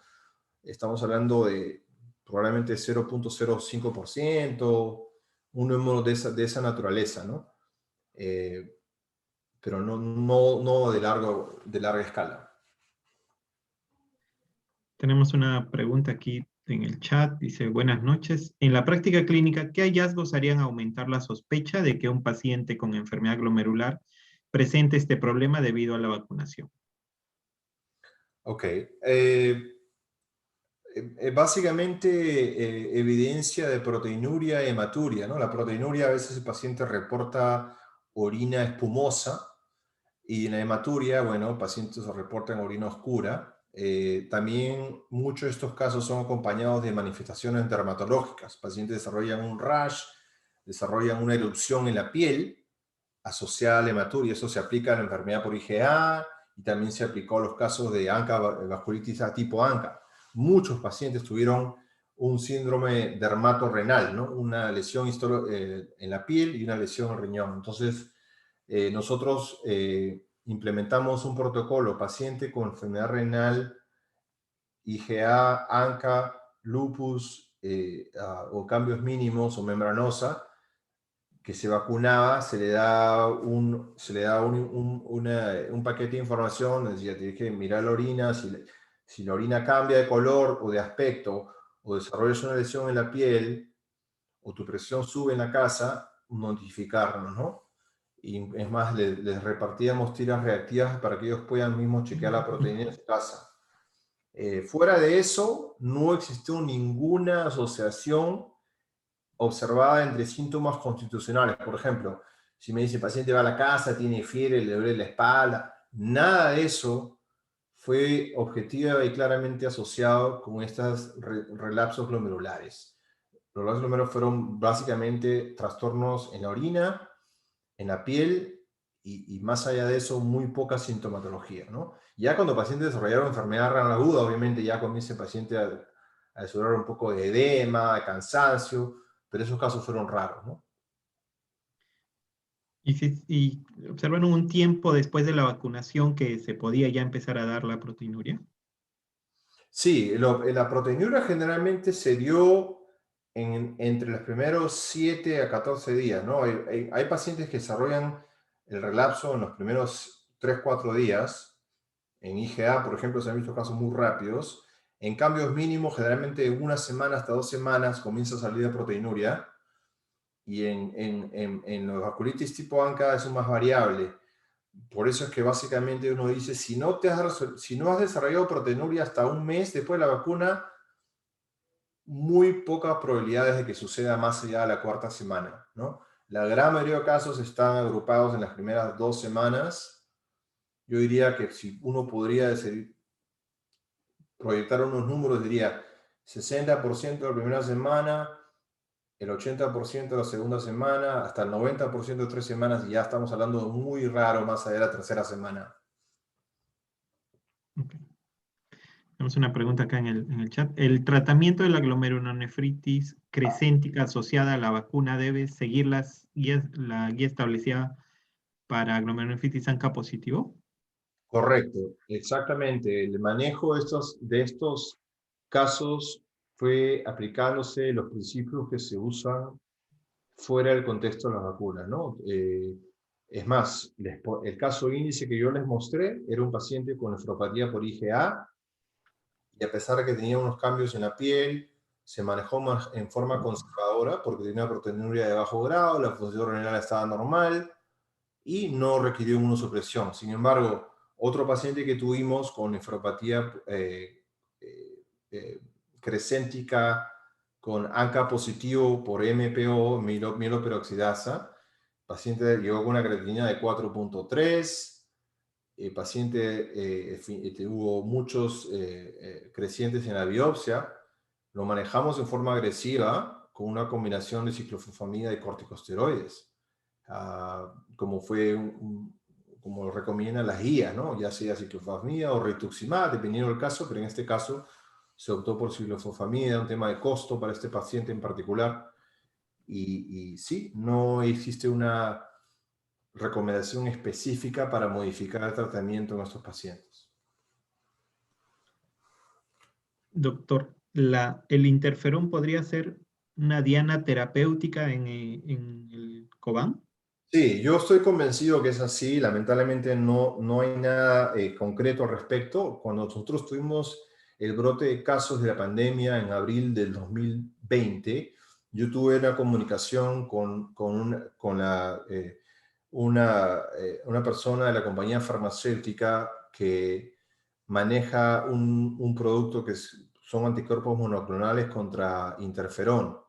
Estamos hablando de probablemente 0.05%, un número de esa naturaleza, ¿no? Pero no de larga escala. Tenemos una pregunta aquí en el chat, dice, buenas noches. En la práctica clínica, ¿qué hallazgos harían aumentar la sospecha de que un paciente con enfermedad glomerular presente este problema debido a la vacunación? Ok. Básicamente evidencia de proteinuria y hematuria, ¿no? La proteinuria, a veces el paciente reporta orina espumosa, y en la hematuria, bueno, pacientes reportan orina oscura. También muchos de estos casos son acompañados de manifestaciones dermatológicas. Pacientes desarrollan un rash, desarrollan una erupción en la piel asociada a la hematuria. Eso se aplica a la enfermedad por IgA y también se aplicó a los casos de ANCA, vasculitis A tipo ANCA. Muchos pacientes tuvieron un síndrome dermatorrenal, ¿no? Una lesión en la piel y una lesión en el riñón. Entonces, nosotros implementamos un protocolo paciente con enfermedad renal, IgA, ANCA, lupus o cambios mínimos o membranosa, que se vacunaba, se le da un paquete de información, decía, tienes que mirar la orina, si la orina cambia de color o de aspecto, o desarrollas una lesión en la piel, o tu presión sube en la casa, notificarnos, ¿no? Y es más, les repartíamos tiras reactivas para que ellos puedan mismos chequear la proteína en su casa. Fuera de eso, no existió ninguna asociación observada entre síntomas constitucionales. Por ejemplo, si me dice el paciente va a la casa, tiene fiebre, le duele la espalda, nada de eso fue objetiva y claramente asociado con estos relapsos glomerulares. Los relapsos glomerulares fueron básicamente trastornos en la orina, en la piel, y más allá de eso, muy poca sintomatología, ¿no? Ya cuando pacientes desarrollaron enfermedad renal aguda, obviamente ya comienza el paciente a desarrollar un poco de edema, de cansancio, pero esos casos fueron raros, ¿no? ¿Y observaron un tiempo después de la vacunación que se podía ya empezar a dar la proteinuria? Sí, la proteinuria generalmente se dio entre los primeros 7 a 14 días, ¿no? Hay pacientes que desarrollan el relapso en los primeros 3, 4 días. En IgA, por ejemplo, se han visto casos muy rápidos. En cambios mínimos, generalmente de 1 semana hasta 2 semanas comienza a salir de proteinuria. Y en los vasculitis tipo ANCA eso es más variable. Por eso es que básicamente uno dice, si no has desarrollado proteinuria hasta un mes después de la vacuna, muy pocas probabilidades de que suceda más allá de la 4ª semana, ¿no? La gran mayoría de casos están agrupados en las primeras 2 semanas. Yo diría que si uno podría proyectar unos números, diría 60% de la primera semana, el 80% de la segunda semana, hasta el 90% de 3 semanas, y ya estamos hablando de muy raro más allá de la 3ª semana. Okay. Tenemos una pregunta acá en el chat. ¿El tratamiento de la glomerulonefritis crescéntica asociada a la vacuna debe seguir la guía establecida para glomerulonefritis ANCA positivo? Correcto, exactamente. El manejo de estos casos fue aplicándose los principios que se usan fuera del contexto de las vacunas, ¿no? Es más, el caso índice que yo les mostré era un paciente con nefropatía por IgA, y a pesar de que tenía unos cambios en la piel, se manejó en forma conservadora porque tenía una proteinuria de bajo grado, la función renal estaba normal y no requirió inmunosupresión. Sin embargo, otro paciente que tuvimos con nefropatía eh, crescéntica con ANCA positivo por MPO, mieloperoxidasa, paciente llegó con una creatinina de 4.3, el paciente hubo muchos crecientes en la biopsia, lo manejamos en forma agresiva con una combinación de ciclofosfamida y corticosteroides, como como lo recomiendan las guías, ¿no? Ya sea ciclofosfamida o rituximab, dependiendo del caso, pero en este caso se optó por ciclofosfamida, un tema de costo para este paciente en particular, y sí, no existe una recomendación específica para modificar el tratamiento en estos pacientes. Doctor, ¿el interferón podría ser una diana terapéutica en el COBAM? Sí, yo estoy convencido que es así. Lamentablemente no hay nada concreto al respecto. Cuando nosotros tuvimos el brote de casos de la pandemia en abril del 2020, yo tuve una comunicación con una persona de la compañía farmacéutica que maneja un producto que son anticuerpos monoclonales contra interferón,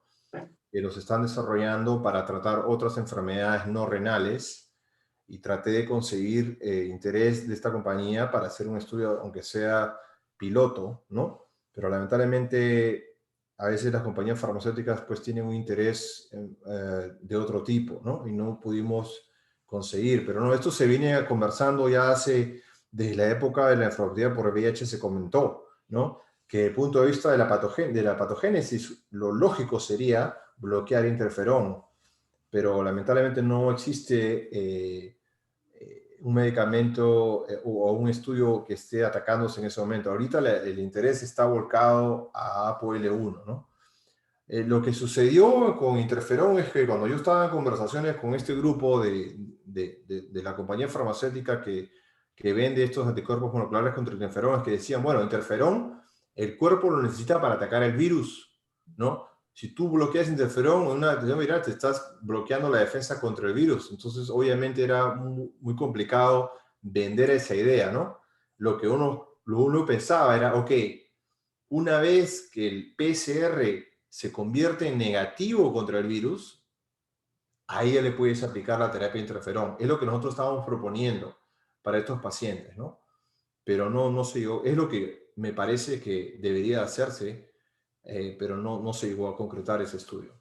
que los están desarrollando para tratar otras enfermedades no renales, y traté de conseguir interés de esta compañía para hacer un estudio, aunque sea piloto, ¿no? Pero lamentablemente a veces las compañías farmacéuticas pues tienen un interés de otro tipo, ¿no? Y no pudimos conseguir, pero no, esto se viene conversando ya desde la época de la nefropatía por VIH se comentó, ¿no? Que desde el punto de vista de la patogénesis, lo lógico sería bloquear interferón, pero lamentablemente no existe un medicamento o un estudio que esté atacándose en ese momento. Ahorita el interés está volcado a ApoL1, ¿no? Lo que sucedió con interferón es que cuando yo estaba en conversaciones con este grupo de la compañía farmacéutica que vende estos anticuerpos monoclonales contra interferón, es que decían, bueno, interferón, el cuerpo lo necesita para atacar el virus, ¿no? Si tú bloqueas interferón en una detección viral, te estás bloqueando la defensa contra el virus. Entonces, obviamente, era muy complicado vender esa idea, ¿no? Lo uno pensaba era, ok, una vez que el PCR se convierte en negativo contra el virus, ahí ya le puedes aplicar la terapia de interferón. Es lo que nosotros estábamos proponiendo para estos pacientes, ¿no? Pero no se llegó, es lo que me parece que debería hacerse, pero no se llegó a concretar ese estudio.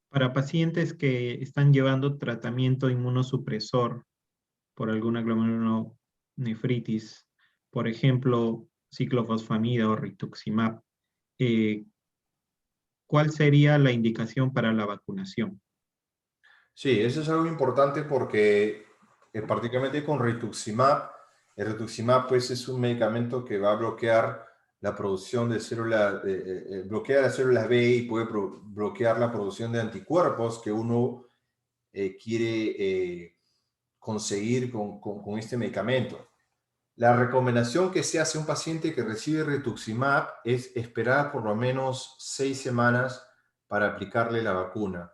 Para pacientes que están llevando tratamiento inmunosupresor por alguna glomerulonefritis, por ejemplo, ciclofosfamida o rituximab, ¿cuál sería la indicación para la vacunación? Sí, eso es algo importante porque particularmente con rituximab, el rituximab pues es un medicamento que va a bloquear la producción de células, bloquea las células B y puede bloquear la producción de anticuerpos que uno quiere conseguir con este medicamento. La recomendación que se hace a un paciente que recibe rituximab es esperar por lo menos 6 semanas para aplicarle la vacuna.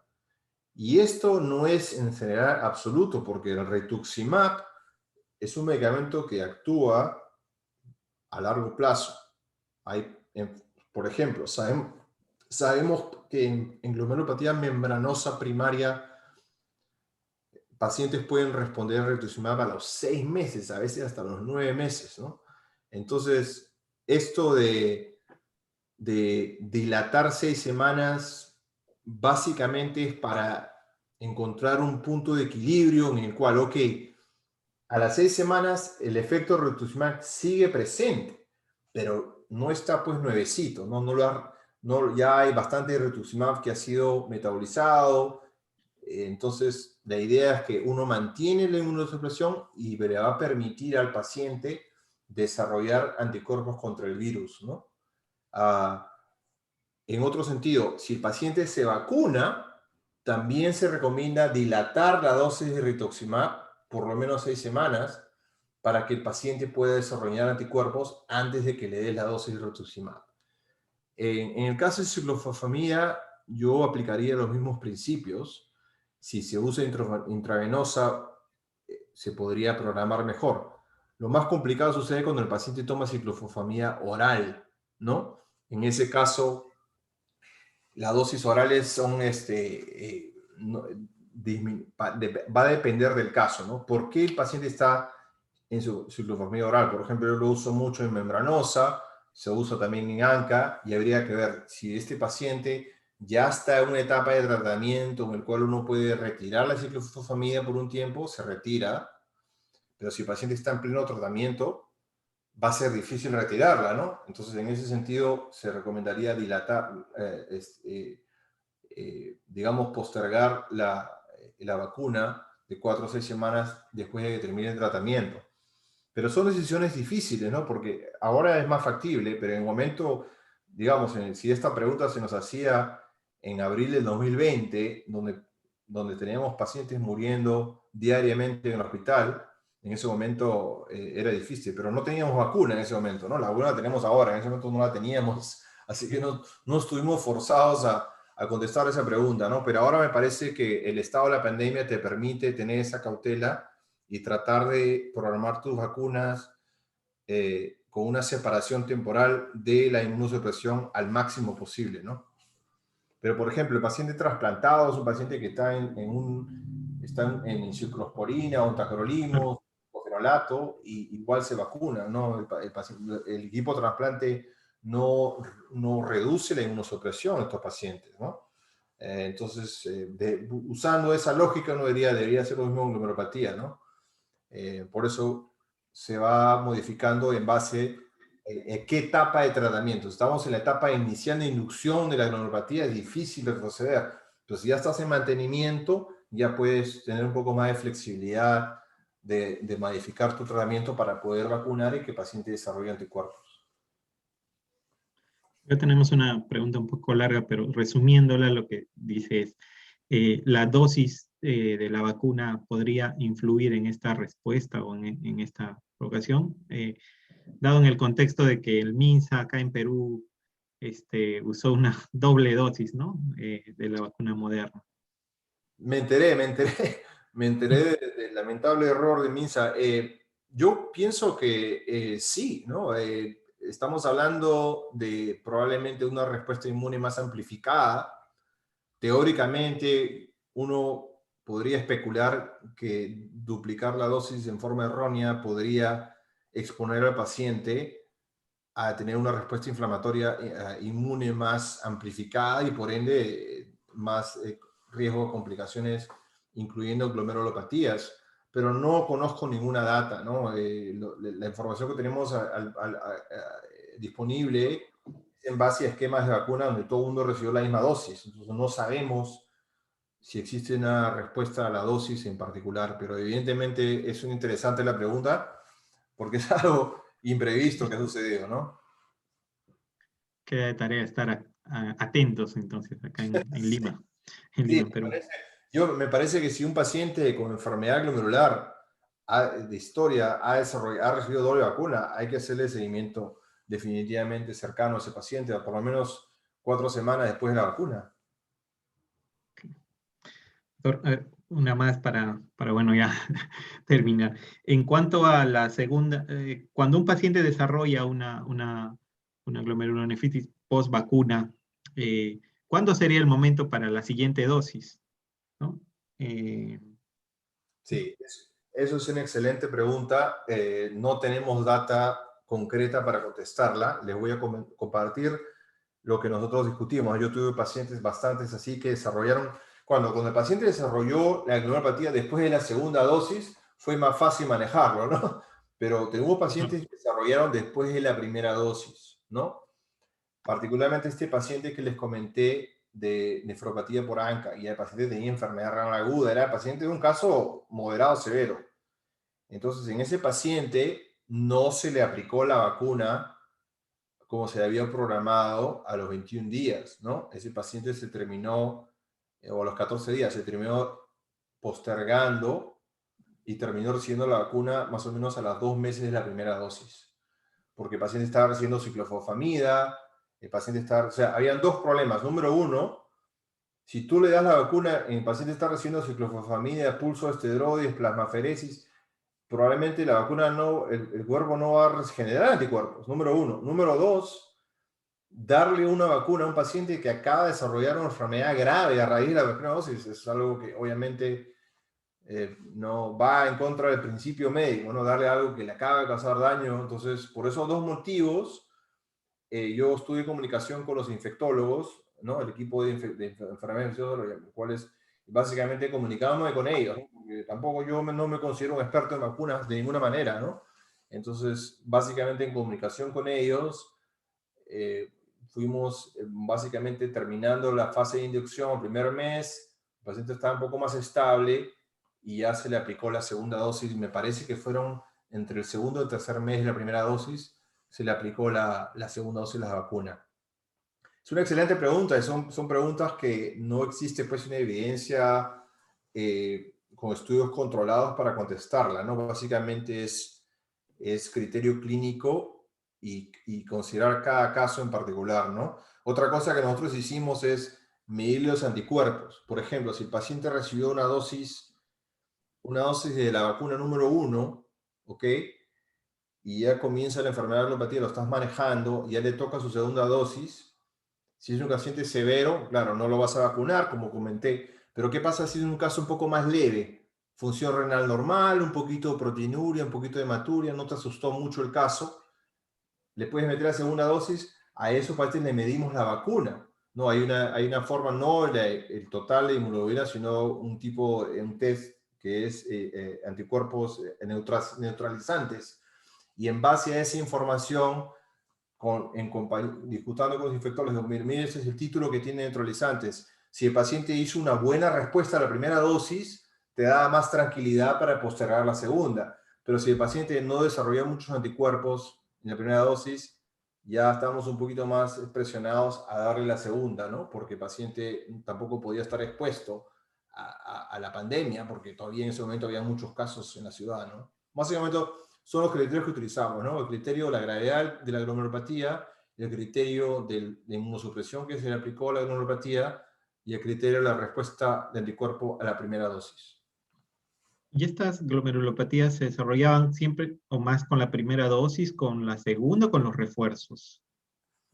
Y esto no es en general absoluto, porque el rituximab es un medicamento que actúa a largo plazo. Por ejemplo, sabemos que en glomerulopatía membranosa primaria, pacientes pueden responder al rituximab a los 6 meses, a veces hasta los 9 meses, ¿no? Entonces, esto de dilatar 6 semanas básicamente es para encontrar un punto de equilibrio en el cual, ok, A las 6 semanas el efecto rituximab sigue presente, pero no está pues nuevecito, ¿no? Ya hay bastante rituximab que ha sido metabolizado, entonces la idea es que uno mantiene la inmunosupresión y le va a permitir al paciente desarrollar anticuerpos contra el virus, ¿no? En otro sentido, si el paciente se vacuna, también se recomienda dilatar la dosis de rituximab por lo menos 6 semanas para que el paciente pueda desarrollar anticuerpos antes de que le dé la dosis de rituximab. En el caso de ciclofosfamida, yo aplicaría los mismos principios. Si se usa intravenosa, se podría programar mejor. Lo más complicado sucede cuando el paciente toma ciclofosfamida oral, ¿no? En ese caso, las dosis orales son, va a depender del caso, ¿no? ¿Por qué el paciente está en su ciclofosfamida oral? Por ejemplo, yo lo uso mucho en membranosa, se usa también en ANCA, y habría que ver si este paciente ya está en una etapa de tratamiento en el cual uno puede retirar la ciclofosfamida por un tiempo, se retira, pero si el paciente está en pleno tratamiento, va a ser difícil retirarla, ¿no? Entonces, en ese sentido, se recomendaría dilatar, digamos, postergar la vacuna de 4 o 6 semanas después de que termine el tratamiento. Pero son decisiones difíciles, ¿no? Porque ahora es más factible, pero en el momento, digamos, si esta pregunta se nos hacía en abril del 2020, donde teníamos pacientes muriendo diariamente en el hospital, en ese momento era difícil, pero no teníamos vacuna en ese momento, ¿no? La vacuna la tenemos ahora, en ese momento no la teníamos, así que no estuvimos forzados a contestar esa pregunta, ¿no? Pero ahora me parece que el estado de la pandemia te permite tener esa cautela y tratar de programar tus vacunas con una separación temporal de la inmunosupresión al máximo posible, ¿no? Pero, por ejemplo, el paciente trasplantado es un paciente que está en ciclosporina o en tacrolimus o fenolato, y igual se vacuna, ¿no? El equipo de trasplante no reduce la inmunosupresión en estos pacientes, ¿no? Entonces, usando esa lógica, uno debería hacer lo mismo en glomerulopatía, ¿no? Por eso se va modificando en base a qué etapa de tratamiento. Estamos en la etapa inicial de inducción de la glomerulopatía, es difícil retroceder. Pero si ya estás en mantenimiento, ya puedes tener un poco más de flexibilidad de modificar tu tratamiento para poder vacunar y que el paciente desarrolle anticuerpos. Ya tenemos una pregunta un poco larga, pero resumiéndola, lo que dice es, ¿la dosis de la vacuna podría influir en esta respuesta o en esta ocasión? Dado en el contexto de que el MINSA acá en Perú usó una doble dosis, ¿no? De la vacuna Moderna. Me enteré del lamentable error de MINSA. Yo pienso que sí, ¿no? Estamos hablando de probablemente una respuesta inmune más amplificada. Teóricamente, uno podría especular que duplicar la dosis en forma errónea podría exponer al paciente a tener una respuesta inflamatoria inmune más amplificada y por ende más riesgo de complicaciones, incluyendo glomerulopatías, pero no conozco ninguna data, ¿no? La información que tenemos disponible es en base a esquemas de vacuna donde todo el mundo recibió la misma dosis, entonces no sabemos si existe una respuesta a la dosis en particular, pero evidentemente es interesante la pregunta porque es algo imprevisto que ha sucedido, ¿no? Queda de tarea estar atentos entonces acá en Lima, en Sí, Lima, Perú. me parece que si un paciente con enfermedad glomerular de historia ha recibido doble vacuna, hay que hacerle seguimiento definitivamente cercano a ese paciente, por lo menos 4 semanas después de la vacuna. Doctor, una más para bueno, ya terminar. En cuanto a la segunda, cuando un paciente desarrolla una glomerulonefritis post vacuna, ¿cuándo sería el momento para la siguiente dosis? ¿No? Sí, eso es una excelente pregunta. No tenemos data concreta para contestarla. Les voy a compartir lo que nosotros discutimos. Yo tuve pacientes bastantes así que desarrollaron, cuando el paciente desarrolló la glomerulopatía después de la segunda dosis, fue más fácil manejarlo, ¿no? Pero hubo pacientes que desarrollaron después de la primera dosis, ¿no? Particularmente este paciente que les comenté de nefropatía por ANCA y el paciente tenía enfermedad renal aguda, era el paciente de un caso moderado severo. Entonces, en ese paciente no se le aplicó la vacuna como se había programado a los 21 días, ¿no? Ese paciente se terminó, o a los 14 días, se terminó postergando y terminó recibiendo la vacuna más o menos a los 2 meses de la primera dosis. Porque el paciente estaba recibiendo ciclofosfamida, el paciente estaba, o sea, habían dos problemas. Número uno, si tú le das la vacuna y el paciente está recibiendo ciclofosfamida, pulso esteroides, plasmaferesis, probablemente la vacuna no, el cuerpo no va a generar anticuerpos, número uno. Número dos, darle una vacuna a un paciente que acaba de desarrollar una enfermedad grave a raíz de la primera dosis es algo que obviamente no va en contra del principio médico, ¿no? Darle algo que le acaba de causar daño. Entonces, por esos dos motivos, yo estuve en comunicación con los infectólogos, ¿no? El equipo de enfermeras infecciosas, los cuales básicamente comunicándome con ellos, ¿no? Porque tampoco yo no me considero un experto en vacunas de ninguna manera, ¿no? Entonces, básicamente en comunicación con ellos, fuimos básicamente terminando la fase de inducción el primer mes, el paciente estaba un poco más estable y ya se le aplicó la segunda dosis, me parece que fueron entre el segundo y el tercer mes de la primera dosis, se le aplicó la segunda dosis de la vacuna. Es una excelente pregunta, son preguntas que no existe pues una evidencia con estudios controlados para contestarla, ¿no? Básicamente es criterio clínico y considerar cada caso en particular, ¿no? Otra cosa que nosotros hicimos es medir los anticuerpos. Por ejemplo, si el paciente recibió una dosis de la vacuna número 1, ¿ok? Y ya comienza la enfermedad de globopatía, lo estás manejando, ya le toca su segunda dosis. Si es un paciente severo, claro, no lo vas a vacunar, como comenté, pero ¿qué pasa si es un caso un poco más leve? Función renal normal, un poquito de proteinuria, un poquito de hematuria, no te asustó mucho el caso, le puedes meter la segunda dosis, a esos pacientes le medimos la vacuna. No, hay una forma, no el total de inmunoglobulina, sino un test que es anticuerpos neutralizantes. Y en base a esa información, discutiendo con los infectólogos, mire, ese es el título que tiene neutralizantes. Si el paciente hizo una buena respuesta a la primera dosis, te da más tranquilidad para postergar la segunda. Pero si el paciente no desarrolló muchos anticuerpos en la primera dosis, ya estamos un poquito más presionados a darle la segunda, ¿no? Porque el paciente tampoco podía estar expuesto a la pandemia, porque todavía en ese momento había muchos casos en la ciudad, ¿no? Básicamente son los criterios que utilizamos, ¿no? El criterio de la gravedad de la glomerulopatía, el criterio de inmunosupresión que se le aplicó a la glomerulopatía y el criterio de la respuesta del anticuerpo a la primera dosis. ¿Y estas glomerulopatías se desarrollaban siempre o más con la primera dosis, con la segunda o con los refuerzos?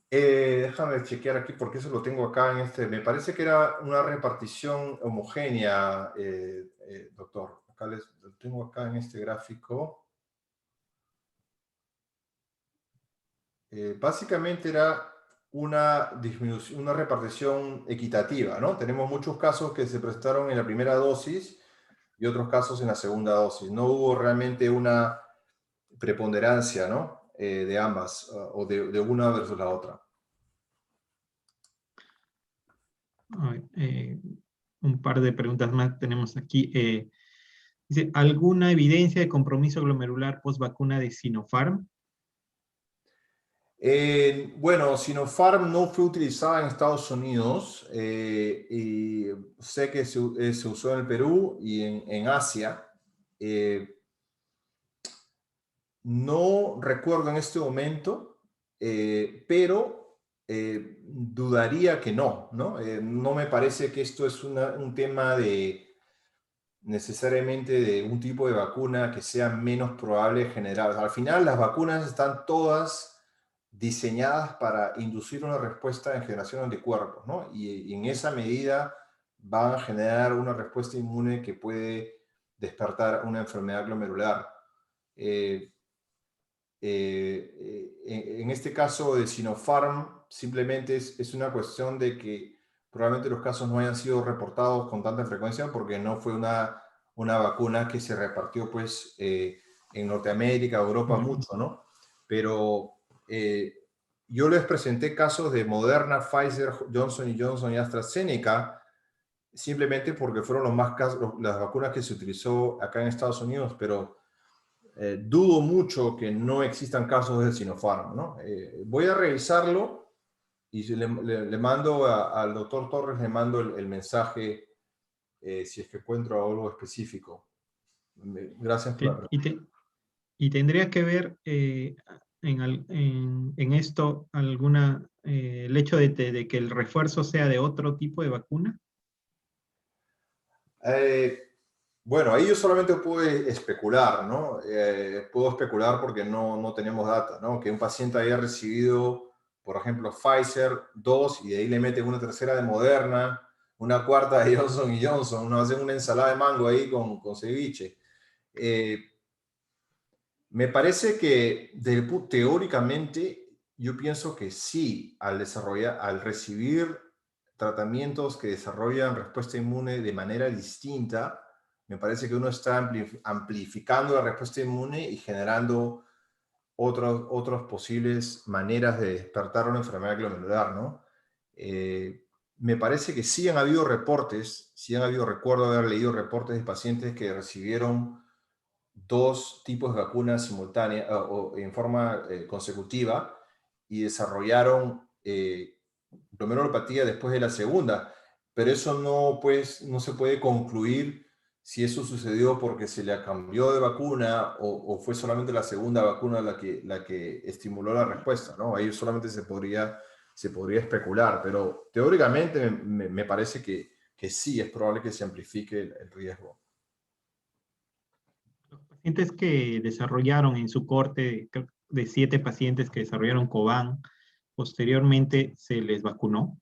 Déjame chequear aquí porque eso lo tengo acá en este. Me parece que era una repartición homogénea, doctor. Acá lo tengo acá en este gráfico. Básicamente era una disminución, una repartición equitativa, ¿no? Tenemos muchos casos que se presentaron en la primera dosis y otros casos en la segunda dosis. No hubo realmente una preponderancia, ¿no? De ambas, o de una versus la otra. Un par de preguntas más tenemos aquí. Dice, ¿alguna evidencia de compromiso glomerular post vacuna de Sinopharm? Bueno, Sinopharm no fue utilizada en Estados Unidos y sé que se usó en el Perú y en Asia. No recuerdo en este momento, pero dudaría que no, ¿no? No me parece que esto es un tema necesariamente de un tipo de vacuna que sea menos probable generar. Al final, las vacunas están todas diseñadas para inducir una respuesta en generación de anticuerpos, ¿no? Y en esa medida van a generar una respuesta inmune que puede despertar una enfermedad glomerular. En este caso de Sinopharm, simplemente es una cuestión de que probablemente los casos no hayan sido reportados con tanta frecuencia porque no fue una una vacuna que se repartió pues en Norteamérica, Europa mucho, ¿no? Pero yo les presenté casos de Moderna, Pfizer, Johnson Johnson y AstraZeneca, simplemente porque fueron los más casos, las vacunas que se utilizó acá en Estados Unidos, pero dudo mucho que no existan casos de Sinopharm, ¿no? Voy a revisarlo y le mando al doctor Torres, le mando el mensaje si es que encuentro algo específico. Gracias por la pregunta. Y tendría que ver en esto el hecho de que el refuerzo sea de otro tipo de vacuna. Bueno, ahí yo solamente puedo especular, ¿no? Puedo especular porque no tenemos data, ¿no? Que un paciente haya recibido, por ejemplo, Pfizer 2 y de ahí le meten una tercera de Moderna, una cuarta de Johnson Johnson, uno hace una ensalada de mango ahí con ceviche. Me parece que teóricamente yo pienso que sí, al recibir tratamientos que desarrollan respuesta inmune de manera distinta, me parece que uno está amplificando la respuesta inmune y generando otras posibles maneras de despertar una enfermedad glomerular, ¿no? Me parece que sí han habido reportes, recuerdo haber leído reportes de pacientes que recibieron 2 tipos de vacunas simultáneas o en forma consecutiva y desarrollaron glomerulopatía después de la segunda, pero eso no se puede concluir si eso sucedió porque se le cambió de vacuna o fue solamente la segunda vacuna la que estimuló la respuesta, ¿no? Ahí solamente se podría especular, pero teóricamente me parece que sí es probable que se amplifique el riesgo. Los pacientes que desarrollaron en su corte, creo, de 7 pacientes que desarrollaron COVID, posteriormente se les vacunó.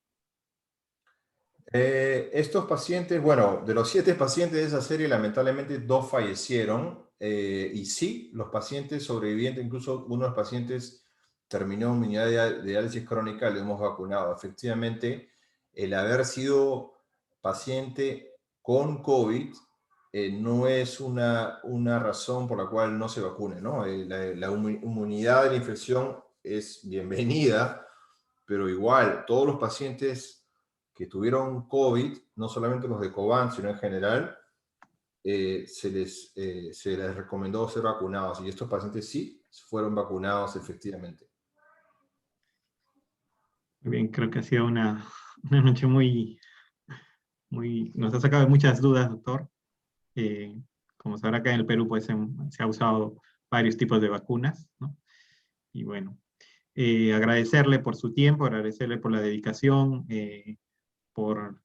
Estos pacientes, bueno, de los 7 pacientes de esa serie, lamentablemente 2 fallecieron. Y sí, los pacientes sobrevivientes, incluso uno de los pacientes terminó en unidad de diálisis crónica, le hemos vacunado. Efectivamente, el haber sido paciente con COVID no es una razón por la cual no se vacune, ¿no? La inmunidad de la infección es bienvenida, pero igual, todos los pacientes que tuvieron COVID, no solamente los de Covance, sino en general, se les recomendó ser vacunados. Y estos pacientes sí fueron vacunados efectivamente. Muy bien, creo que ha sido una noche nos ha sacado de muchas dudas, doctor. Como sabrá, acá en el Perú pues, se ha usado varios tipos de vacunas, ¿no? Y bueno, agradecerle por su tiempo, agradecerle por la dedicación, por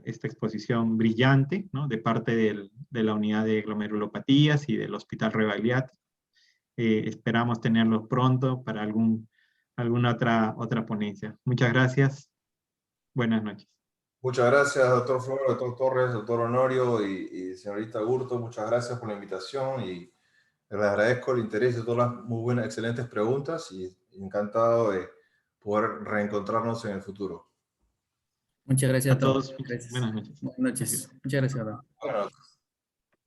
esta exposición brillante, ¿no? De parte de la unidad de glomerulopatías y del Hospital Rebagliati. Esperamos tenerlos pronto para alguna otra ponencia. Muchas gracias. Buenas noches. Muchas gracias, doctor Flor, doctor Torres, doctor Honorio y señorita Gurto. Muchas gracias por la invitación y les agradezco el interés de todas las muy buenas, excelentes preguntas y encantado de poder reencontrarnos en el futuro. Muchas gracias A a todos. todos, Gracias. buenas noches. Buenas noches. Gracias. Muchas gracias, Adán. Buenas noches.